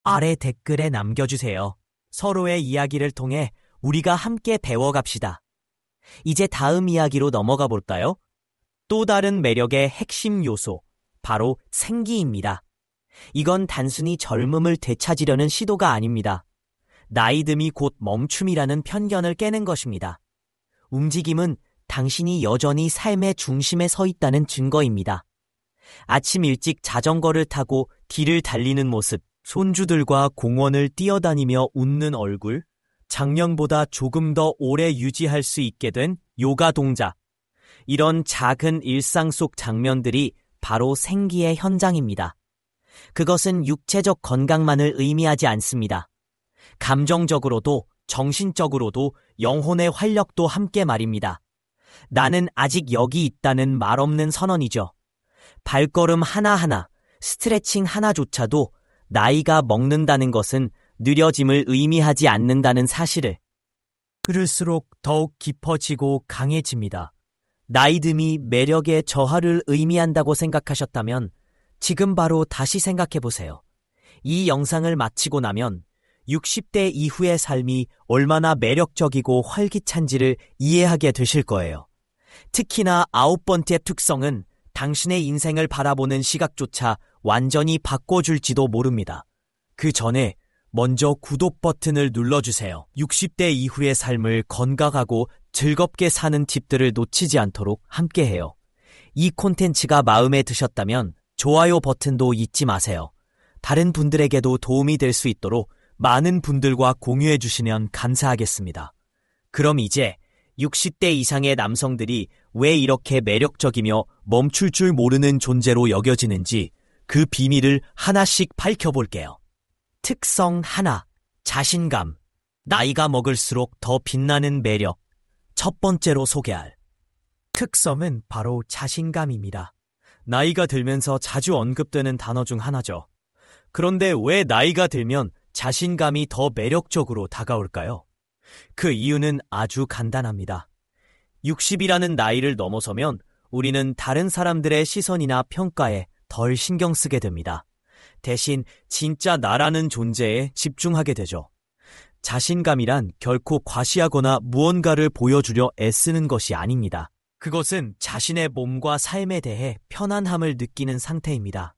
아래 댓글에 남겨주세요. 서로의 이야기를 통해 우리가 함께 배워갑시다. 이제 다음 이야기로 넘어가 볼까요? 또 다른 매력의 핵심 요소, 바로 생기입니다. 이건 단순히 젊음을 되찾으려는 시도가 아닙니다. 나이듦이 곧 멈춤이라는 편견을 깨는 것입니다. 움직임은 당신이 여전히 삶의 중심에 서 있다는 증거입니다. 아침 일찍 자전거를 타고 길을 달리는 모습, 손주들과 공원을 뛰어다니며 웃는 얼굴, 작년보다 조금 더 오래 유지할 수 있게 된 요가 동작. 이런 작은 일상 속 장면들이 바로 생기의 현장입니다. 그것은 육체적 건강만을 의미하지 않습니다. 감정적으로도 정신적으로도 영혼의 활력도 함께 말입니다. 나는 아직 여기 있다는 말 없는 선언이죠. 발걸음 하나하나, 스트레칭 하나조차도 나이가 먹는다는 것은 느려짐을 의미하지 않는다는 사실을. 그럴수록 더욱 깊어지고 강해집니다. 나이듦이 매력의 저하를 의미한다고 생각하셨다면 지금 바로 다시 생각해보세요. 이 영상을 마치고 나면 60대 이후의 삶이 얼마나 매력적이고 활기찬지를 이해하게 되실 거예요. 특히나 9번째 특성은 당신의 인생을 바라보는 시각조차 완전히 바꿔줄지도 모릅니다. 그 전에 먼저 구독 버튼을 눌러주세요. 60대 이후의 삶을 건강하고 즐겁게 사는 팁들을 놓치지 않도록 함께해요. 이 콘텐츠가 마음에 드셨다면 좋아요 버튼도 잊지 마세요. 다른 분들에게도 도움이 될 수 있도록 많은 분들과 공유해 주시면 감사하겠습니다. 그럼 이제 60대 이상의 남성들이 왜 이렇게 매력적이며 멈출 줄 모르는 존재로 여겨지는지 그 비밀을 하나씩 밝혀볼게요. 특성 하나, 자신감. 나이가 먹을수록 더 빛나는 매력. 첫 번째로 소개할 특성은 바로 자신감입니다. 나이가 들면서 자주 언급되는 단어 중 하나죠. 그런데 왜 나이가 들면 자신감이 더 매력적으로 다가올까요? 그 이유는 아주 간단합니다. 60이라는 나이를 넘어서면 우리는 다른 사람들의 시선이나 평가에 덜 신경 쓰게 됩니다. 대신 진짜 나라는 존재에 집중하게 되죠. 자신감이란 결코 과시하거나 무언가를 보여주려 애쓰는 것이 아닙니다. 그것은 자신의 몸과 삶에 대해 편안함을 느끼는 상태입니다.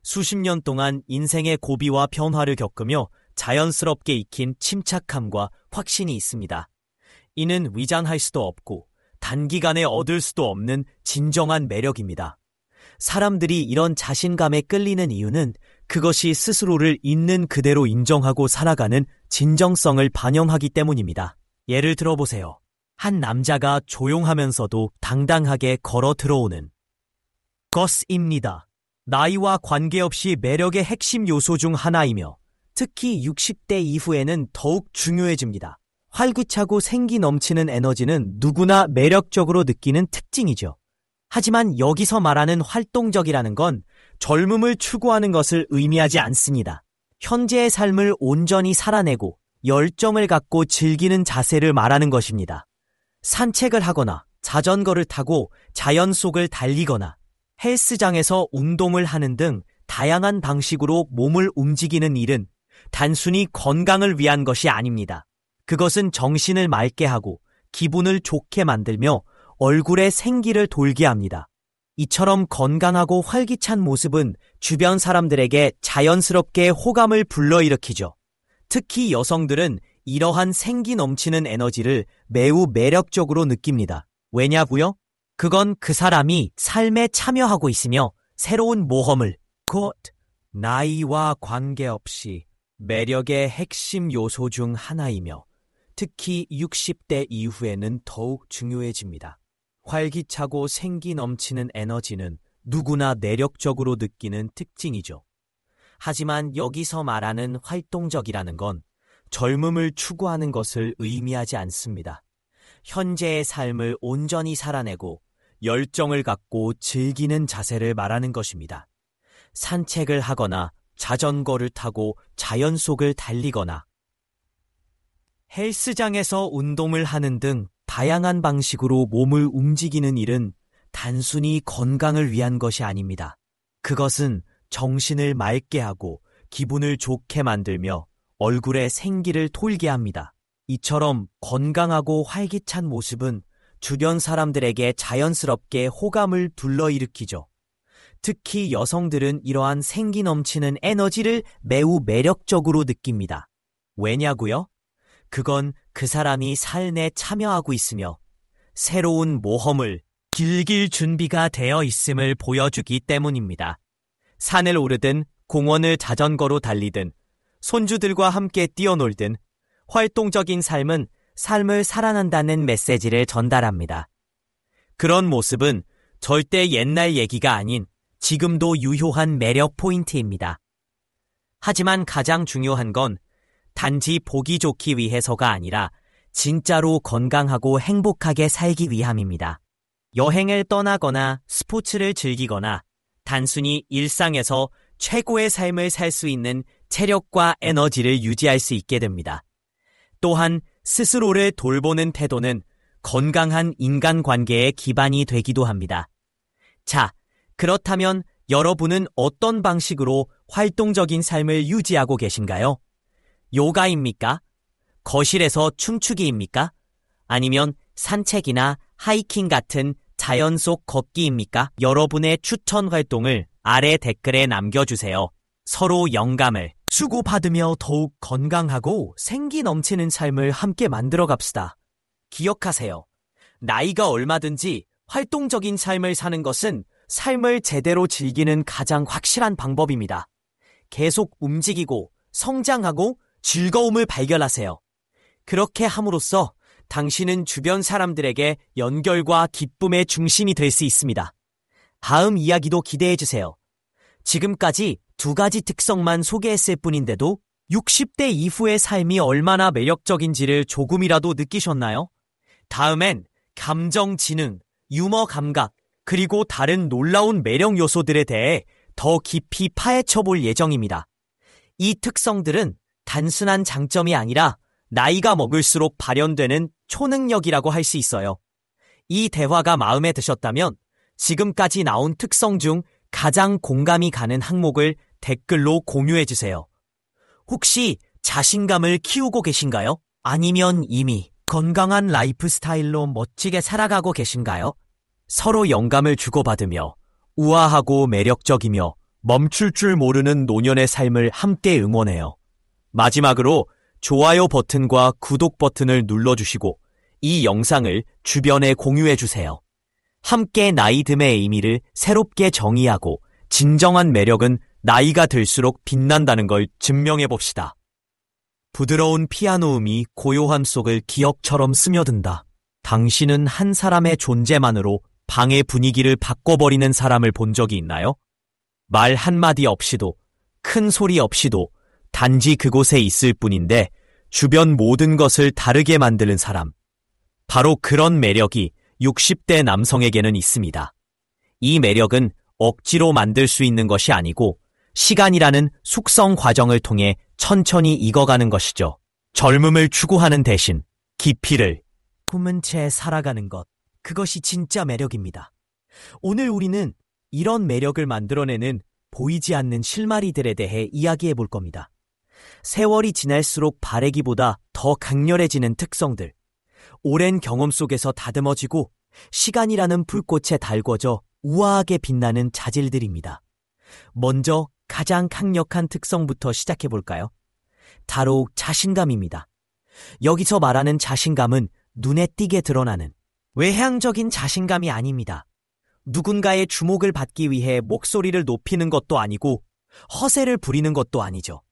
수십 년 동안 인생의 고비와 변화를 겪으며 자연스럽게 익힌 침착함과 확신이 있습니다. 이는 위장할 수도 없고 단기간에 얻을 수도 없는 진정한 매력입니다. 사람들이 이런 자신감에 끌리는 이유는 그것이 스스로를 있는 그대로 인정하고 살아가는 진정성을 반영하기 때문입니다. 예를 들어보세요. 한 남자가 조용하면서도 당당하게 걸어 들어오는 것입니다. 나이와 관계없이 매력의 핵심 요소 중 하나이며 특히 60대 이후에는 더욱 중요해집니다. 활기차고 생기 넘치는 에너지는 누구나 매력적으로 느끼는 특징이죠. 하지만 여기서 말하는 활동적이라는 건 젊음을 추구하는 것을 의미하지 않습니다. 현재의 삶을 온전히 살아내고 열정을 갖고 즐기는 자세를 말하는 것입니다. 산책을 하거나 자전거를 타고 자연 속을 달리거나 헬스장에서 운동을 하는 등 다양한 방식으로 몸을 움직이는 일은 단순히 건강을 위한 것이 아닙니다. 그것은 정신을 맑게 하고 기분을 좋게 만들며 얼굴에 생기를 돌게 합니다. 이처럼 건강하고 활기찬 모습은 주변 사람들에게 자연스럽게 호감을 불러일으키죠. 특히 여성들은 이러한 생기 넘치는 에너지를 매우 매력적으로 느낍니다. 왜냐고요? 그건 그 사람이 삶에 참여하고 있으며 새로운 모험을 곧 나이와 관계없이 매력의 핵심 요소 중 하나이며 특히 60대 이후에는 더욱 중요해집니다. 활기차고 생기 넘치는 에너지는 누구나 매력적으로 느끼는 특징이죠. 하지만 여기서 말하는 활동적이라는 건 젊음을 추구하는 것을 의미하지 않습니다. 현재의 삶을 온전히 살아내고 열정을 갖고 즐기는 자세를 말하는 것입니다. 산책을 하거나 자전거를 타고 자연 속을 달리거나 헬스장에서 운동을 하는 등 다양한 방식으로 몸을 움직이는 일은 단순히 건강을 위한 것이 아닙니다. 그것은 정신을 맑게 하고 기분을 좋게 만들며 얼굴에 생기를 돌게 합니다. 이처럼 건강하고 활기찬 모습은 주변 사람들에게 자연스럽게 호감을 불러일으키죠. 특히 여성들은 이러한 생기 넘치는 에너지를 매우 매력적으로 느낍니다. 왜냐고요? 그건 그 사람이 삶에 참여하고 있으며 새로운 모험을 즐길 준비가 되어 있음을 보여주기 때문입니다. 산을 오르든 공원을 자전거로 달리든 손주들과 함께 뛰어놀든 활동적인 삶은 삶을 살아난다는 메시지를 전달합니다. 그런 모습은 절대 옛날 얘기가 아닌 지금도 유효한 매력 포인트입니다. 하지만 가장 중요한 건 단지 보기 좋기 위해서가 아니라 진짜로 건강하고 행복하게 살기 위함입니다. 여행을 떠나거나 스포츠를 즐기거나 단순히 일상에서 최고의 삶을 살 수 있는 체력과 에너지를 유지할 수 있게 됩니다. 또한 스스로를 돌보는 태도는 건강한 인간관계의 기반이 되기도 합니다. 자, 그렇다면 여러분은 어떤 방식으로 활동적인 삶을 유지하고 계신가요? 요가입니까? 거실에서 춤추기입니까? 아니면 산책이나 하이킹 같은 자연 속 걷기입니까? 여러분의 추천 활동을 아래 댓글에 남겨주세요. 서로 영감을 주고받으며 더욱 건강하고 생기 넘치는 삶을 함께 만들어 갑시다. 기억하세요. 나이가 얼마든지 활동적인 삶을 사는 것은 삶을 제대로 즐기는 가장 확실한 방법입니다. 계속 움직이고 성장하고 즐거움을 발견하세요. 그렇게 함으로써 당신은 주변 사람들에게 연결과 기쁨의 중심이 될 수 있습니다. 다음 이야기도 기대해주세요. 지금까지 2가지 특성만 소개했을 뿐인데도 60대 이후의 삶이 얼마나 매력적인지를 조금이라도 느끼셨나요? 다음엔 감정 지능, 유머 감각, 그리고 다른 놀라운 매력 요소들에 대해 더 깊이 파헤쳐 볼 예정입니다. 이 특성들은 단순한 장점이 아니라 나이가 먹을수록 발현되는 초능력이라고 할 수 있어요. 이 대화가 마음에 드셨다면 지금까지 나온 특성 중 가장 공감이 가는 항목을 댓글로 공유해주세요. 혹시 자신감을 키우고 계신가요? 아니면 이미 건강한 라이프 스타일로 멋지게 살아가고 계신가요? 서로 영감을 주고받으며 우아하고 매력적이며 멈출 줄 모르는 노년의 삶을 함께 응원해요. 마지막으로 좋아요 버튼과 구독 버튼을 눌러주시고 이 영상을 주변에 공유해주세요. 함께 나이듦의 의미를 새롭게 정의하고 진정한 매력은 나이가 들수록 빛난다는 걸 증명해봅시다. 부드러운 피아노 음이 고요함 속을 기억처럼 스며든다. 당신은 한 사람의 존재만으로 방의 분위기를 바꿔버리는 사람을 본 적이 있나요? 말 한마디 없이도, 큰 소리 없이도 단지 그곳에 있을 뿐인데 주변 모든 것을 다르게 만드는 사람. 바로 그런 매력이 60대 남성에게는 있습니다. 이 매력은 억지로 만들 수 있는 것이 아니고 시간이라는 숙성 과정을 통해 천천히 익어가는 것이죠. 젊음을 추구하는 대신 깊이를 품은 채 살아가는 것. 그것이 진짜 매력입니다. 오늘 우리는 이런 매력을 만들어내는 보이지 않는 실마리들에 대해 이야기해 볼 겁니다. 세월이 지날수록 바래기보다 더 강렬해지는 특성들. 오랜 경험 속에서 다듬어지고 시간이라는 불꽃에 달궈져 우아하게 빛나는 자질들입니다. 먼저 가장 강력한 특성부터 시작해 볼까요? 바로 자신감입니다. 여기서 말하는 자신감은 눈에 띄게 드러나는 외향적인 자신감이 아닙니다. 누군가의 주목을 받기 위해 목소리를 높이는 것도 아니고 허세를 부리는 것도 아니죠.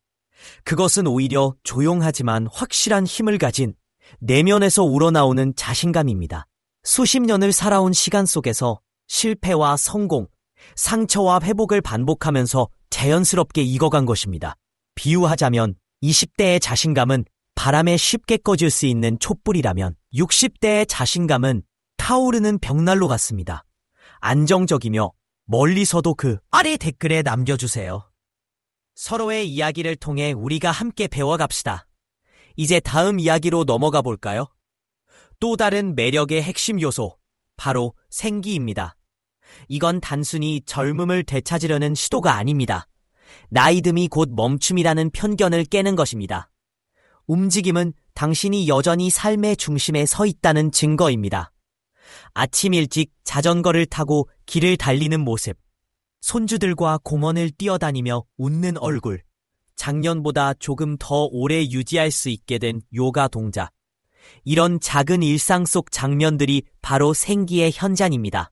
그것은 오히려 조용하지만 확실한 힘을 가진 내면에서 우러나오는 자신감입니다. 수십 년을 살아온 시간 속에서 실패와 성공, 상처와 회복을 반복하면서 자연스럽게 익어간 것입니다. 비유하자면 20대의 자신감은 바람에 쉽게 꺼질 수 있는 촛불이라면 60대의 자신감은 타오르는 벽난로 같습니다. 안정적이며 멀리서도 그 아래 댓글에 남겨주세요. 서로의 이야기를 통해 우리가 함께 배워갑시다. 이제 다음 이야기로 넘어가 볼까요? 또 다른 매력의 핵심 요소, 바로 생기입니다. 이건 단순히 젊음을 되찾으려는 시도가 아닙니다. 나이듦이 곧 멈춤이라는 편견을 깨는 것입니다. 움직임은 당신이 여전히 삶의 중심에 서 있다는 증거입니다. 아침 일찍 자전거를 타고 길을 달리는 모습, 손주들과 공원을 뛰어다니며 웃는 얼굴, 작년보다 조금 더 오래 유지할 수 있게 된 요가 동작. 이런 작은 일상 속 장면들이 바로 생기의 현장입니다.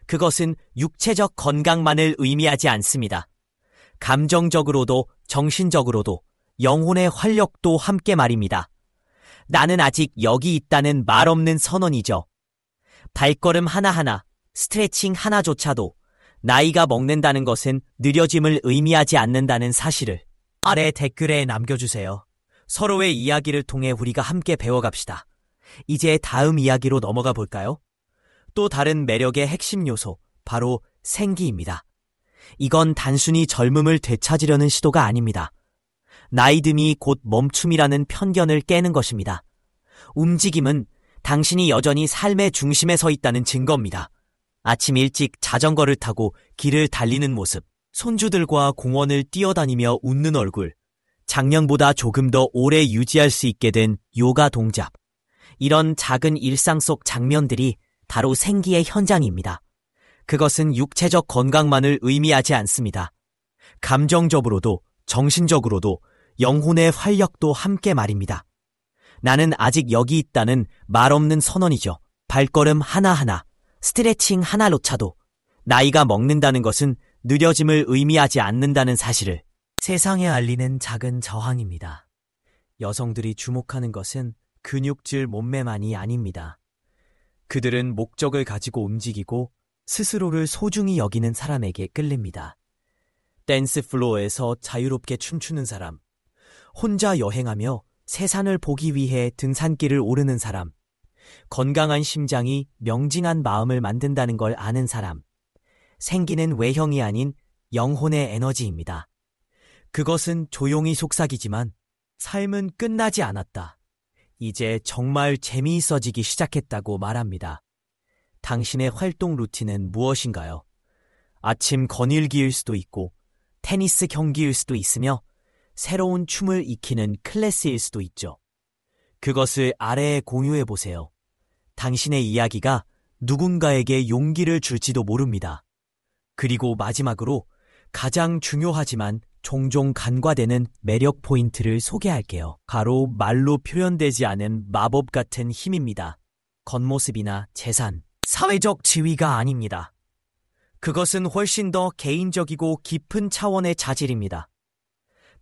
그것은 육체적 건강만을 의미하지 않습니다. 감정적으로도 정신적으로도 영혼의 활력도 함께 말입니다. 나는 아직 여기 있다는 말 없는 선언이죠. 발걸음 하나하나, 스트레칭 하나조차도 나이가 먹는다는 것은 느려짐을 의미하지 않는다는 사실을 아래 댓글에 남겨주세요. 서로의 이야기를 통해 우리가 함께 배워갑시다. 이제 다음 이야기로 넘어가 볼까요? 또 다른 매력의 핵심 요소, 바로 생기입니다. 이건 단순히 젊음을 되찾으려는 시도가 아닙니다. 나이듦이 곧 멈춤이라는 편견을 깨는 것입니다. 움직임은 당신이 여전히 삶의 중심에 서 있다는 증거입니다. 아침 일찍 자전거를 타고 길을 달리는 모습, 손주들과 공원을 뛰어다니며 웃는 얼굴, 작년보다 조금 더 오래 유지할 수 있게 된 요가 동작. 이런 작은 일상 속 장면들이 바로 생기의 현장입니다. 그것은 육체적 건강만을 의미하지 않습니다. 감정적으로도 정신적으로도 영혼의 활력도 함께 말입니다. 나는 아직 여기 있다는 말 없는 선언이죠. 발걸음 하나하나, 스트레칭 하나로차도 나이가 먹는다는 것은 느려짐을 의미하지 않는다는 사실을 세상에 알리는 작은 저항입니다. 여성들이 주목하는 것은 근육질 몸매만이 아닙니다. 그들은 목적을 가지고 움직이고 스스로를 소중히 여기는 사람에게 끌립니다. 댄스 플로어에서 자유롭게 춤추는 사람, 혼자 여행하며 세상을 보기 위해 등산길을 오르는 사람, 건강한 심장이 명징한 마음을 만든다는 걸 아는 사람, 생기는 외형이 아닌 영혼의 에너지입니다. 그것은 조용히 속삭이지만 삶은 끝나지 않았다. 이제 정말 재미있어지기 시작했다고 말합니다. 당신의 활동 루틴은 무엇인가요? 아침 거닐기일 수도 있고 테니스 경기일 수도 있으며 새로운 춤을 익히는 클래스일 수도 있죠. 그것을 아래에 공유해 보세요. 당신의 이야기가 누군가에게 용기를 줄지도 모릅니다. 그리고 마지막으로 가장 중요하지만 종종 간과되는 매력 포인트를 소개할게요. 가로 말로 표현되지 않은 마법 같은 힘입니다. 겉모습이나 재산, 사회적 지위가 아닙니다. 그것은 훨씬 더 개인적이고 깊은 차원의 자질입니다.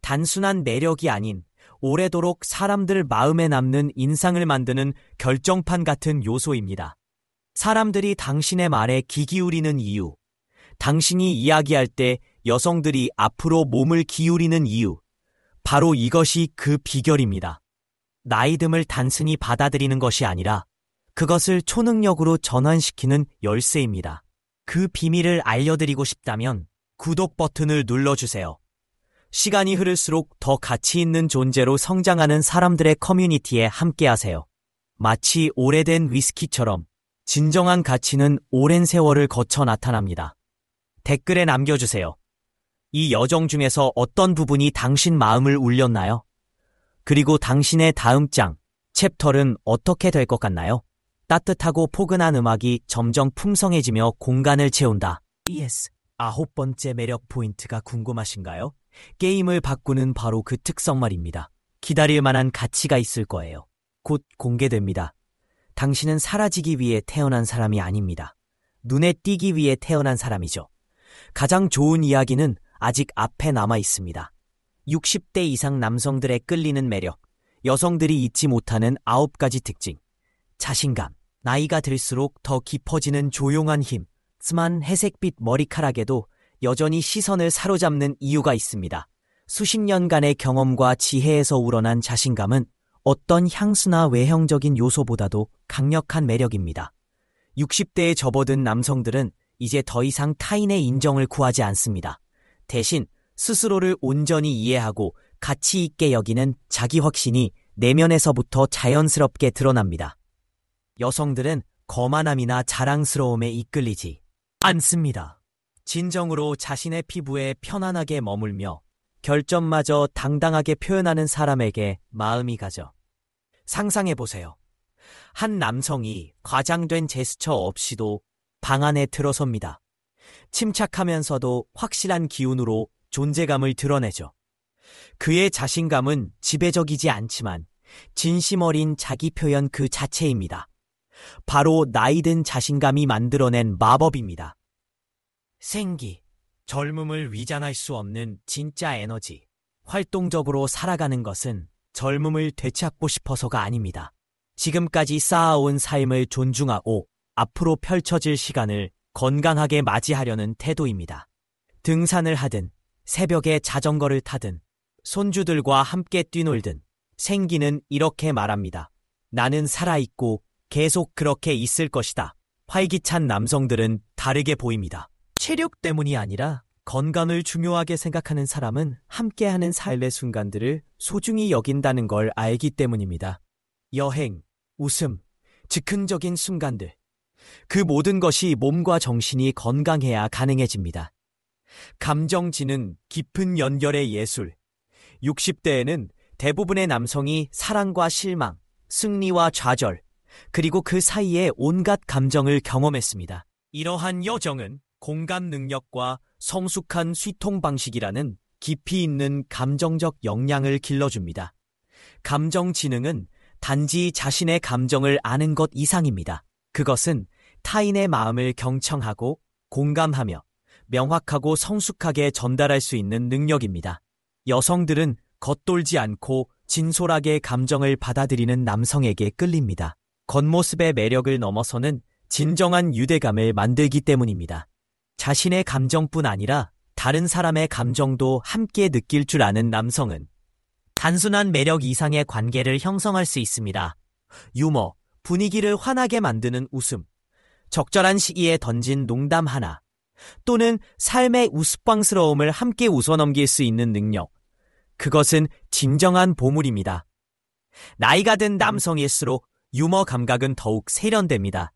단순한 매력이 아닌 오래도록 사람들 마음에 남는 인상을 만드는 결정판 같은 요소입니다. 사람들이 당신의 말에 귀 기울이는 이유, 당신이 이야기할 때 여성들이 앞으로 몸을 기울이는 이유, 바로 이것이 그 비결입니다. 나이듦을 단순히 받아들이는 것이 아니라 그것을 초능력으로 전환시키는 열쇠입니다. 그 비밀을 알려드리고 싶다면 구독 버튼을 눌러주세요. 시간이 흐를수록 더 가치 있는 존재로 성장하는 사람들의 커뮤니티에 함께하세요. 마치 오래된 위스키처럼 진정한 가치는 오랜 세월을 거쳐 나타납니다. 댓글에 남겨주세요. 이 여정 중에서 어떤 부분이 당신 마음을 울렸나요? 그리고 당신의 다음 장, 챕터는 어떻게 될 것 같나요? 따뜻하고 포근한 음악이 점점 풍성해지며 공간을 채운다. PS, 9번째 매력 포인트가 궁금하신가요? 게임을 바꾸는 바로 그 특성 말입니다. 기다릴 만한 가치가 있을 거예요. 곧 공개됩니다. 당신은 사라지기 위해 태어난 사람이 아닙니다. 눈에 띄기 위해 태어난 사람이죠. 가장 좋은 이야기는 아직 앞에 남아 있습니다. 60대 이상 남성들의 끌리는 매력, 여성들이 잊지 못하는 9가지 특징, 자신감, 나이가 들수록 더 깊어지는 조용한 힘, 스만 회색빛 머리카락에도 여전히 시선을 사로잡는 이유가 있습니다. 수십 년간의 경험과 지혜에서 우러난 자신감은 어떤 향수나 외형적인 요소보다도 강력한 매력입니다. 60대에 접어든 남성들은 이제 더 이상 타인의 인정을 구하지 않습니다. 대신 스스로를 온전히 이해하고 가치 있게 여기는 자기 확신이 내면에서부터 자연스럽게 드러납니다. 여성들은 거만함이나 자랑스러움에 이끌리지 않습니다. 진정으로 자신의 피부에 편안하게 머물며 결점마저 당당하게 표현하는 사람에게 마음이 가죠. 상상해보세요. 한 남성이 과장된 제스처 없이도 방 안에 들어섭니다. 침착하면서도 확실한 기운으로 존재감을 드러내죠. 그의 자신감은 지배적이지 않지만 진심 어린 자기 표현 그 자체입니다. 바로 나이든 자신감이 만들어낸 마법입니다. 생기, 젊음을 위장할 수 없는 진짜 에너지. 활동적으로 살아가는 것은 젊음을 되찾고 싶어서가 아닙니다. 지금까지 쌓아온 삶을 존중하고 앞으로 펼쳐질 시간을 건강하게 맞이하려는 태도입니다. 등산을 하든 새벽에 자전거를 타든 손주들과 함께 뛰놀든 생기는 이렇게 말합니다. 나는 살아있고 계속 그렇게 있을 것이다. 활기찬 남성들은 다르게 보입니다. 체력 때문이 아니라 건강을 중요하게 생각하는 사람은 함께하는 삶의 순간들을 소중히 여긴다는 걸 알기 때문입니다. 여행, 웃음, 즉흥적인 순간들. 그 모든 것이 몸과 정신이 건강해야 가능해집니다. 감정지능, 깊은 연결의 예술. 60대에는 대부분의 남성이 사랑과 실망, 승리와 좌절, 그리고 그 사이에 온갖 감정을 경험했습니다. 이러한 여정은 공감 능력과 성숙한 소통 방식이라는 깊이 있는 감정적 역량을 길러줍니다. 감정 지능은 단지 자신의 감정을 아는 것 이상입니다. 그것은 타인의 마음을 경청하고 공감하며 명확하고 성숙하게 전달할 수 있는 능력입니다. 여성들은 겉돌지 않고 진솔하게 감정을 받아들이는 남성에게 끌립니다. 겉모습의 매력을 넘어서는 진정한 유대감을 만들기 때문입니다. 자신의 감정뿐 아니라 다른 사람의 감정도 함께 느낄 줄 아는 남성은 단순한 매력 이상의 관계를 형성할 수 있습니다. 유머, 분위기를 환하게 만드는 웃음, 적절한 시기에 던진 농담 하나, 또는 삶의 우스꽝스러움을 함께 웃어넘길 수 있는 능력. 그것은 진정한 보물입니다. 나이가 든 남성일수록 유머 감각은 더욱 세련됩니다.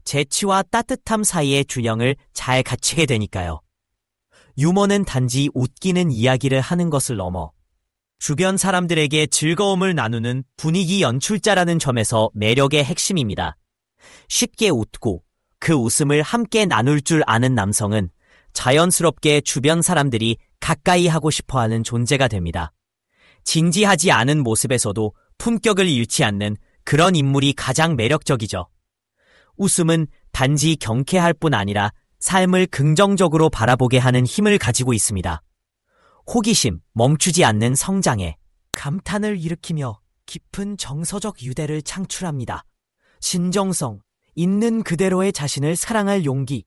재치와 따뜻함 사이의 균형을 잘 갖추게 되니까요. 유머는 단지 웃기는 이야기를 하는 것을 넘어 주변 사람들에게 즐거움을 나누는 분위기 연출자라는 점에서 매력의 핵심입니다. 쉽게 웃고 그 웃음을 함께 나눌 줄 아는 남성은 자연스럽게 주변 사람들이 가까이 하고 싶어하는 존재가 됩니다. 진지하지 않은 모습에서도 품격을 잃지 않는 그런 인물이 가장 매력적이죠. 웃음은 단지 경쾌할 뿐 아니라 삶을 긍정적으로 바라보게 하는 힘을 가지고 있습니다. 호기심, 멈추지 않는 성장에 감탄을 일으키며 깊은 정서적 유대를 창출합니다. 진정성, 있는 그대로의 자신을 사랑할 용기.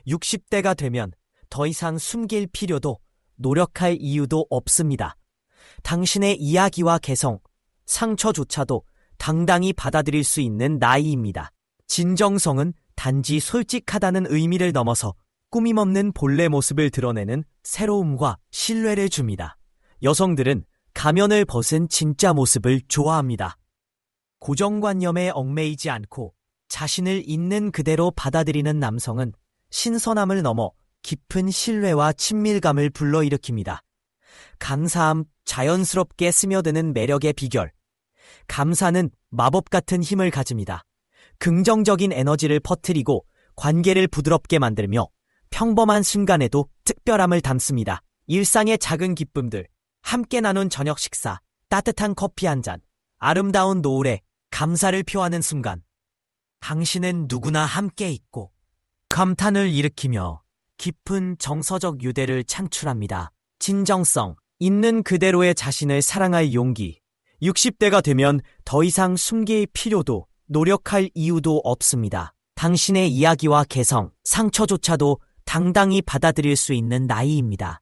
60대가 되면 더 이상 숨길 필요도 노력할 이유도 없습니다. 당신의 이야기와 개성, 상처조차도 당당히 받아들일 수 있는 나이입니다. 진정성은 단지 솔직하다는 의미를 넘어서 꾸밈없는 본래 모습을 드러내는 새로움과 신뢰를 줍니다. 여성들은 가면을 벗은 진짜 모습을 좋아합니다. 고정관념에 얽매이지 않고 자신을 있는 그대로 받아들이는 남성은 신선함을 넘어 깊은 신뢰와 친밀감을 불러일으킵니다. 감사함, 자연스럽게 스며드는 매력의 비결. 감사는 마법 같은 힘을 가집니다. 긍정적인 에너지를 퍼뜨리고 관계를 부드럽게 만들며 평범한 순간에도 특별함을 담습니다. 일상의 작은 기쁨들, 함께 나눈 저녁 식사, 따뜻한 커피 한 잔, 아름다운 노을에 감사를 표하는 순간. 당신은 누구나 함께 있고 감탄을 일으키며 깊은 정서적 유대를 창출합니다. 진정성, 있는 그대로의 자신을 사랑할 용기. 60대가 되면 더 이상 숨길 필요도 노력할 이유도 없습니다. 당신의 이야기와 개성, 상처조차도 당당히 받아들일 수 있는 나이입니다.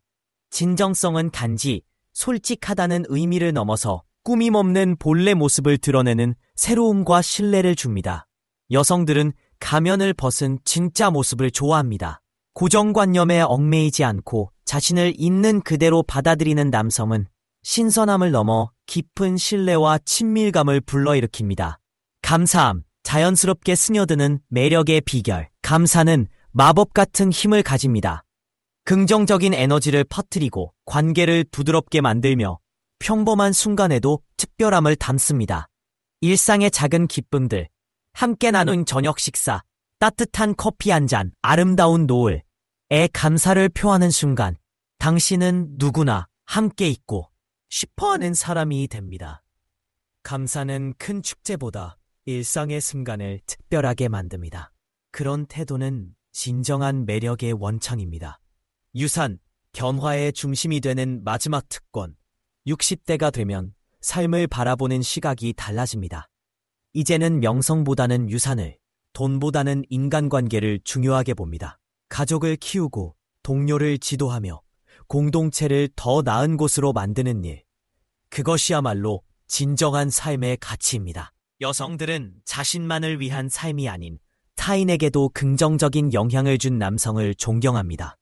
진정성은 단지 솔직하다는 의미를 넘어서 꾸밈 없는 본래 모습을 드러내는 새로움과 신뢰를 줍니다. 여성들은 가면을 벗은 진짜 모습을 좋아합니다. 고정관념에 얽매이지 않고 자신을 있는 그대로 받아들이는 남성은 신선함을 넘어 깊은 신뢰와 친밀감을 불러일으킵니다. 감사함, 자연스럽게 스며드는 매력의 비결. 감사는 마법 같은 힘을 가집니다. 긍정적인 에너지를 퍼뜨리고 관계를 부드럽게 만들며 평범한 순간에도 특별함을 담습니다. 일상의 작은 기쁨들, 함께 나눈 저녁 식사, 따뜻한 커피 한 잔, 아름다운 노을에 감사를 표하는 순간, 당신은 누구나 함께 있고 싶어하는 사람이 됩니다. 감사는 큰 축제보다 일상의 순간을 특별하게 만듭니다. 그런 태도는 진정한 매력의 원천입니다. 유산, 견화의 중심이 되는 마지막 특권. 60대가 되면 삶을 바라보는 시각이 달라집니다. 이제는 명성보다는 유산을, 돈보다는 인간관계를 중요하게 봅니다. 가족을 키우고 동료를 지도하며 공동체를 더 나은 곳으로 만드는 일. 그것이야말로 진정한 삶의 가치입니다. 여성들은 자신만을 위한 삶이 아닌 타인에게도 긍정적인 영향을 준 남성을 존경합니다.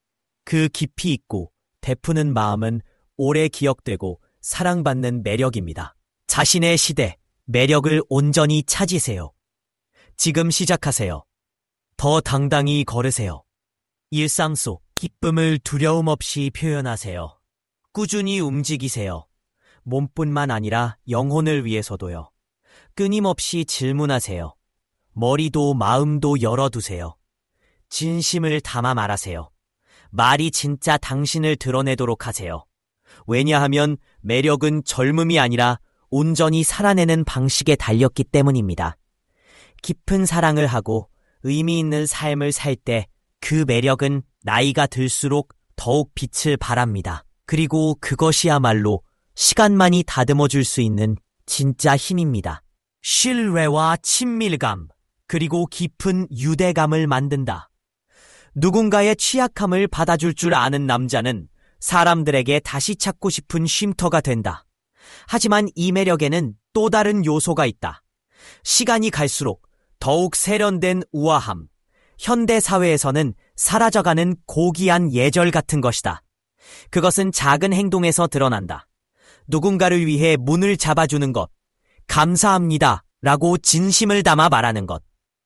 그 깊이 있고 베푸는 마음은 오래 기억되고 사랑받는 매력입니다. 자신의 시대, 매력을 온전히 찾으세요. 지금 시작하세요. 더 당당히 걸으세요. 일상 속 기쁨을 두려움 없이 표현하세요. 꾸준히 움직이세요. 몸뿐만 아니라 영혼을 위해서도요. 끊임없이 질문하세요. 머리도 마음도 열어두세요. 진심을 담아 말하세요. 말이 진짜 당신을 드러내도록 하세요. 왜냐하면 매력은 젊음이 아니라 온전히 살아내는 방식에 달렸기 때문입니다. 깊은 사랑을 하고 의미 있는 삶을 살 때 그 매력은 나이가 들수록 더욱 빛을 발합니다. 그리고 그것이야말로 시간만이 다듬어 줄 수 있는 진짜 힘입니다. 신뢰와 친밀감, 그리고 깊은 유대감을 만든다. 누군가의 취약함을 받아줄 줄 아는 남자는 사람들에게 다시 찾고 싶은 쉼터가 된다. 하지만 이 매력에는 또 다른 요소가 있다. 시간이 갈수록 더욱 세련된 우아함, 현대 사회에서는 사라져가는 고귀한 예절 같은 것이다. 그것은 작은 행동에서 드러난다. 누군가를 위해 문을 잡아주는 것, 감사합니다 라고 진심을 담아 말하는 것,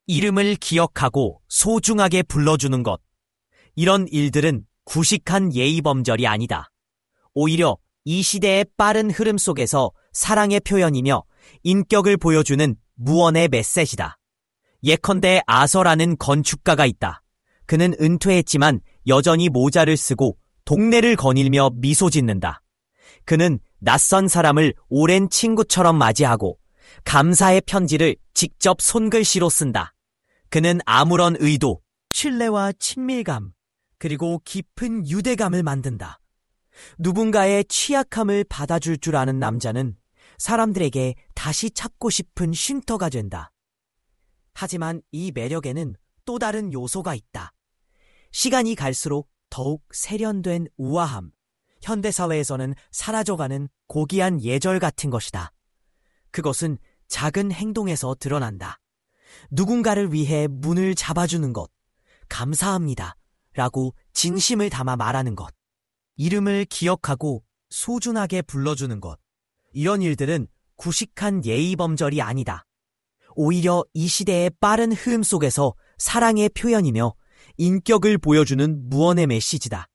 이름을 기억하고 소중하게 불러주는 것. 이런 일들은 구식한 예의범절이 아니다. 오히려 이 시대의 빠른 흐름 속에서 사랑의 표현이며 인격을 보여주는 무언의 메시지다. 예컨대 아서라는 건축가가 있다. 그는 은퇴했지만 여전히 모자를 쓰고 동네를 거닐며 미소 짓는다. 그는 낯선 사람을 오랜 친구처럼 맞이하고 감사의 편지를 직접 손글씨로 쓴다. 그는 아무런 의도, 신뢰와 친밀감, 그리고 깊은 유대감을 만든다. 누군가의 취약함을 받아줄 줄 아는 남자는 사람들에게 다시 찾고 싶은 쉼터가 된다. 하지만 이 매력에는 또 다른 요소가 있다. 시간이 갈수록 더욱 세련된 우아함, 현대사회에서는 사라져가는 고귀한 예절 같은 것이다. 그것은 작은 행동에서 드러난다. 누군가를 위해 문을 잡아주는 것, 감사합니다 라고 진심을 담아 말하는 것, 이름을 기억하고 소중하게 불러주는 것. 이런 일들은 구식한 예의범절이 아니다. 오히려 이 시대의 빠른 흐름 속에서 사랑의 표현이며 인격을 보여주는 무언의 메시지다.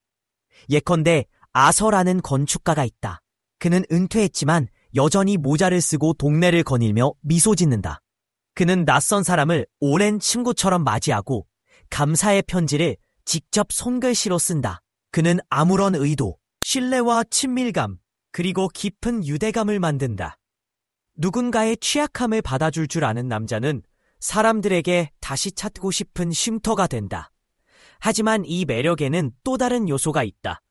예컨대 아서라는 건축가가 있다. 그는 은퇴했지만 여전히 모자를 쓰고 동네를 거닐며 미소 짓는다. 그는 낯선 사람을 오랜 친구처럼 맞이하고 감사의 편지를 직접 손글씨로 쓴다. 그는 아무런 의도, 신뢰와 친밀감, 그리고 깊은 유대감을 만든다. 누군가의 취약함을 받아줄 줄 아는 남자는 사람들에게 다시 찾고 싶은 쉼터가 된다. 하지만 이 매력에는 또 다른 요소가 있다.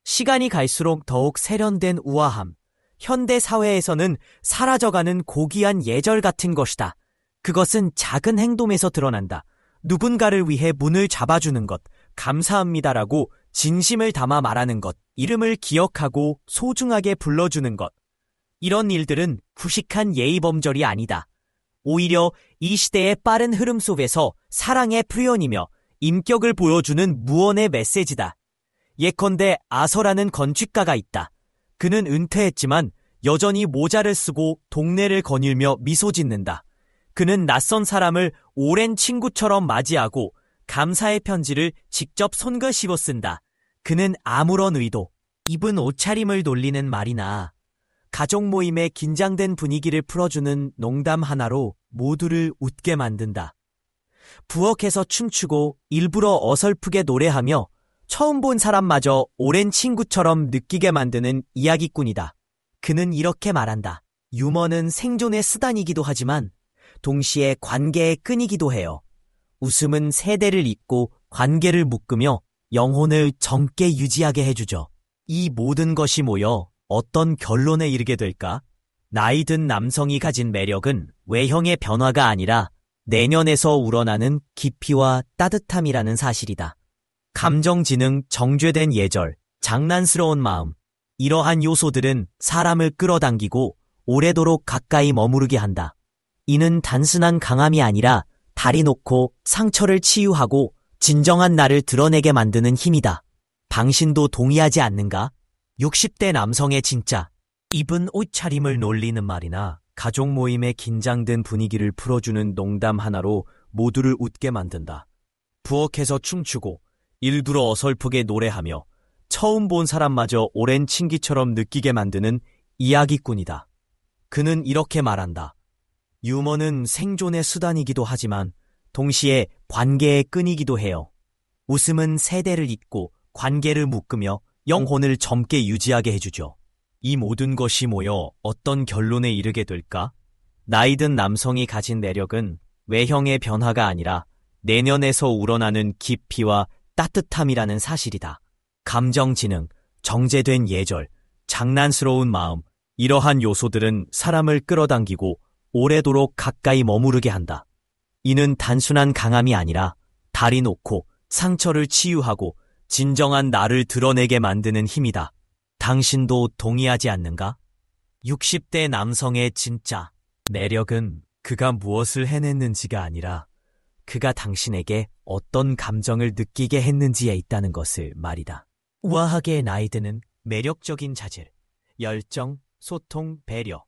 시간이 갈수록 더욱 세련된 우아함, 현대 사회에서는 사라져가는 고귀한 예절 같은 것이다. 그것은 작은 행동에서 드러난다. 누군가를 위해 문을 잡아주는 것, 감사합니다라고 진심을 담아 말하는 것, 이름을 기억하고 소중하게 불러주는 것. 이런 일들은 구식한 예의범절이 아니다. 오히려 이 시대의 빠른 흐름 속에서 사랑의 표현이며 인격을 보여주는 무언의 메시지다. 예컨대 아서라는 건축가가 있다. 그는 은퇴했지만 여전히 모자를 쓰고 동네를 거닐며 미소 짓는다. 그는 낯선 사람을 오랜 친구처럼 맞이하고 감사의 편지를 직접 손글씨로 쓴다. 그는 아무런 의도, 입은 옷차림을 놀리는 말이나 가족 모임의 긴장된 분위기를 풀어주는 농담 하나로 모두를 웃게 만든다. 부엌에서 춤추고 일부러 어설프게 노래하며 처음 본 사람마저 오랜 친구처럼 느끼게 만드는 이야기꾼이다. 그는 이렇게 말한다. 유머는 생존의 수단이기도 하지만 동시에 관계의 끈이기도 해요. 웃음은 세대를 잇고 관계를 묶으며 영혼을 젊게 유지하게 해주죠. 이 모든 것이 모여 어떤 결론에 이르게 될까? 나이든 남성이 가진 매력은 외형의 변화가 아니라 내면에서 우러나는 깊이와 따뜻함이라는 사실이다. 감정지능, 정죄된 예절, 장난스러운 마음, 이러한 요소들은 사람을 끌어당기고 오래도록 가까이 머무르게 한다. 이는 단순한 강함이 아니라 다리 놓고 상처를 치유하고 진정한 나를 드러내게 만드는 힘이다. 당신도 동의하지 않는가? 60대 남성의 진짜, 입은 옷차림을 놀리는 말이나 가족 모임의 긴장된 분위기를 풀어주는 농담 하나로 모두를 웃게 만든다. 부엌에서 춤추고 일부러 어설프게 노래하며 처음 본 사람마저 오랜 친기처럼 느끼게 만드는 이야기꾼이다. 그는 이렇게 말한다. 유머는 생존의 수단이기도 하지만 동시에 관계의 끈이기도 해요. 웃음은 세대를 잇고 관계를 묶으며 영혼을 젊게 유지하게 해주죠. 이 모든 것이 모여 어떤 결론에 이르게 될까? 나이든 남성이 가진 매력은 외형의 변화가 아니라 내면에서 우러나는 깊이와 따뜻함이라는 사실이다. 감정지능, 정제된 예절, 장난스러운 마음, 이러한 요소들은 사람을 끌어당기고 오래도록 가까이 머무르게 한다. 이는 단순한 강함이 아니라 다리 놓고 상처를 치유하고 진정한 나를 드러내게 만드는 힘이다. 당신도 동의하지 않는가? 60대 남성의 진짜 매력은 그가 무엇을 해냈는지가 아니라 그가 당신에게 어떤 감정을 느끼게 했는지에 있다는 것을 말이다. 우아하게 나이 드는 매력적인 자질, 열정, 소통, 배려.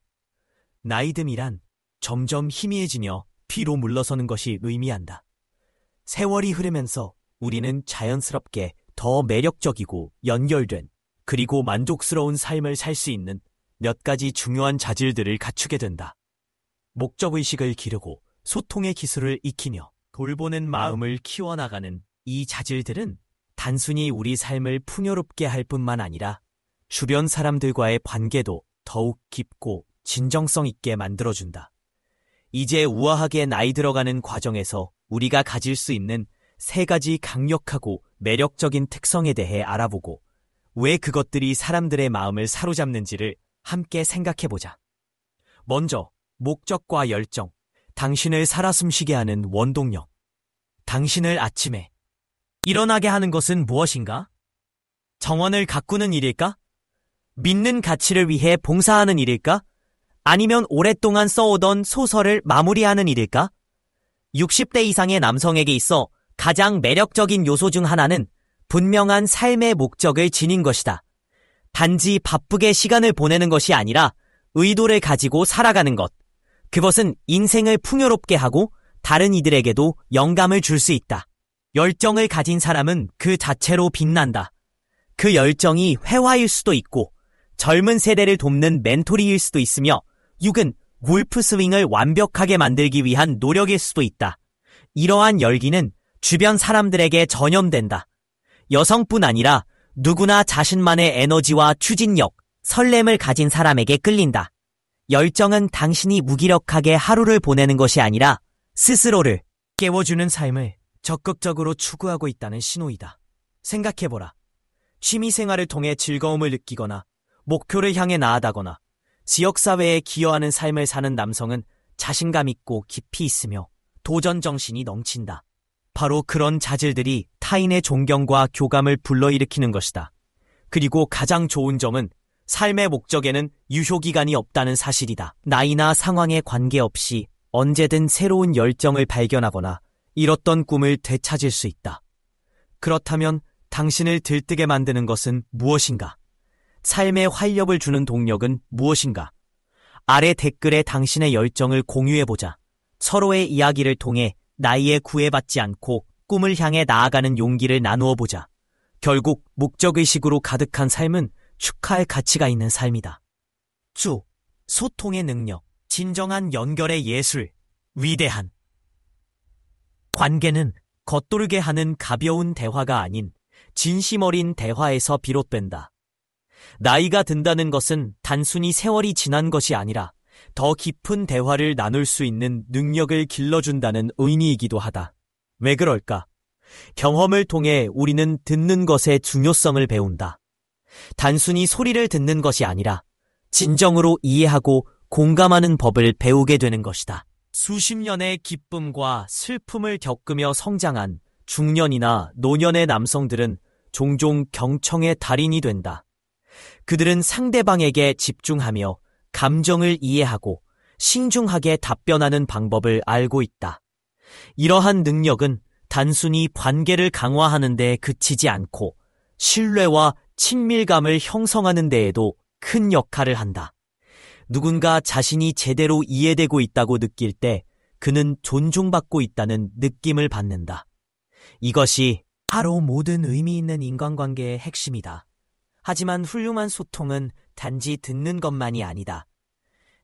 나이 듦이란 점점 희미해지며 뒤로 물러서는 것이 의미한다. 세월이 흐르면서 우리는 자연스럽게 더 매력적이고 연결된 그리고 만족스러운 삶을 살 수 있는 몇 가지 중요한 자질들을 갖추게 된다. 목적의식을 기르고 소통의 기술을 익히며 돌보는 마음을 키워나가는 이 자질들은 단순히 우리 삶을 풍요롭게 할 뿐만 아니라 주변 사람들과의 관계도 더욱 깊고 진정성 있게 만들어준다. 이제 우아하게 나이 들어가는 과정에서 우리가 가질 수 있는 3가지 강력하고 매력적인 특성에 대해 알아보고 왜 그것들이 사람들의 마음을 사로잡는지를 함께 생각해보자. 먼저, 목적과 열정, 당신을 살아 숨쉬게 하는 원동력. 당신을 아침에 일어나게 하는 것은 무엇인가? 정원을 가꾸는 일일까? 믿는 가치를 위해 봉사하는 일일까? 아니면 오랫동안 써오던 소설을 마무리하는 일일까? 60대 이상의 남성에게 있어 가장 매력적인 요소 중 하나는 분명한 삶의 목적을 지닌 것이다. 단지 바쁘게 시간을 보내는 것이 아니라 의도를 가지고 살아가는 것. 그것은 인생을 풍요롭게 하고 다른 이들에게도 영감을 줄 수 있다. 열정을 가진 사람은 그 자체로 빛난다. 그 열정이 회화일 수도 있고 젊은 세대를 돕는 멘토리일 수도 있으며 6은 골프 스윙을 완벽하게 만들기 위한 노력일 수도 있다. 이러한 열기는 주변 사람들에게 전염된다. 여성뿐 아니라 누구나 자신만의 에너지와 추진력, 설렘을 가진 사람에게 끌린다. 열정은 당신이 무기력하게 하루를 보내는 것이 아니라 스스로를 깨워주는 삶을 적극적으로 추구하고 있다는 신호이다. 생각해보라. 취미생활을 통해 즐거움을 느끼거나 목표를 향해 나아가거나 지역사회에 기여하는 삶을 사는 남성은 자신감 있고 깊이 있으며 도전 정신이 넘친다. 바로 그런 자질들이 타인의 존경과 교감을 불러일으키는 것이다. 그리고 가장 좋은 점은 삶의 목적에는 유효기간이 없다는 사실이다. 나이나 상황에 관계없이 언제든 새로운 열정을 발견하거나 잃었던 꿈을 되찾을 수 있다. 그렇다면 당신을 들뜨게 만드는 것은 무엇인가? 삶에 활력을 주는 동력은 무엇인가? 아래 댓글에 당신의 열정을 공유해보자. 서로의 이야기를 통해 나이에 구애받지 않고 꿈을 향해 나아가는 용기를 나누어보자. 결국 목적의식으로 가득한 삶은 축하할 가치가 있는 삶이다. 소통의 능력, 진정한 연결의 예술, 위대한. 관계는 겉도르게 하는 가벼운 대화가 아닌 진심 어린 대화에서 비롯된다. 나이가 든다는 것은 단순히 세월이 지난 것이 아니라 더 깊은 대화를 나눌 수 있는 능력을 길러준다는 의미이기도 하다. 왜 그럴까? 경험을 통해 우리는 듣는 것의 중요성을 배운다. 단순히 소리를 듣는 것이 아니라 진정으로 이해하고 공감하는 법을 배우게 되는 것이다. 수십 년의 기쁨과 슬픔을 겪으며 성장한 중년이나 노년의 남성들은 종종 경청의 달인이 된다. 그들은 상대방에게 집중하며 감정을 이해하고 신중하게 답변하는 방법을 알고 있다. 이러한 능력은 단순히 관계를 강화하는 데 그치지 않고 신뢰와 친밀감을 형성하는 데에도 큰 역할을 한다. 누군가 자신이 제대로 이해되고 있다고 느낄 때 그는 존중받고 있다는 느낌을 받는다. 이것이 바로 모든 의미 있는 인간관계의 핵심이다. 하지만 훌륭한 소통은 단지 듣는 것만이 아니다.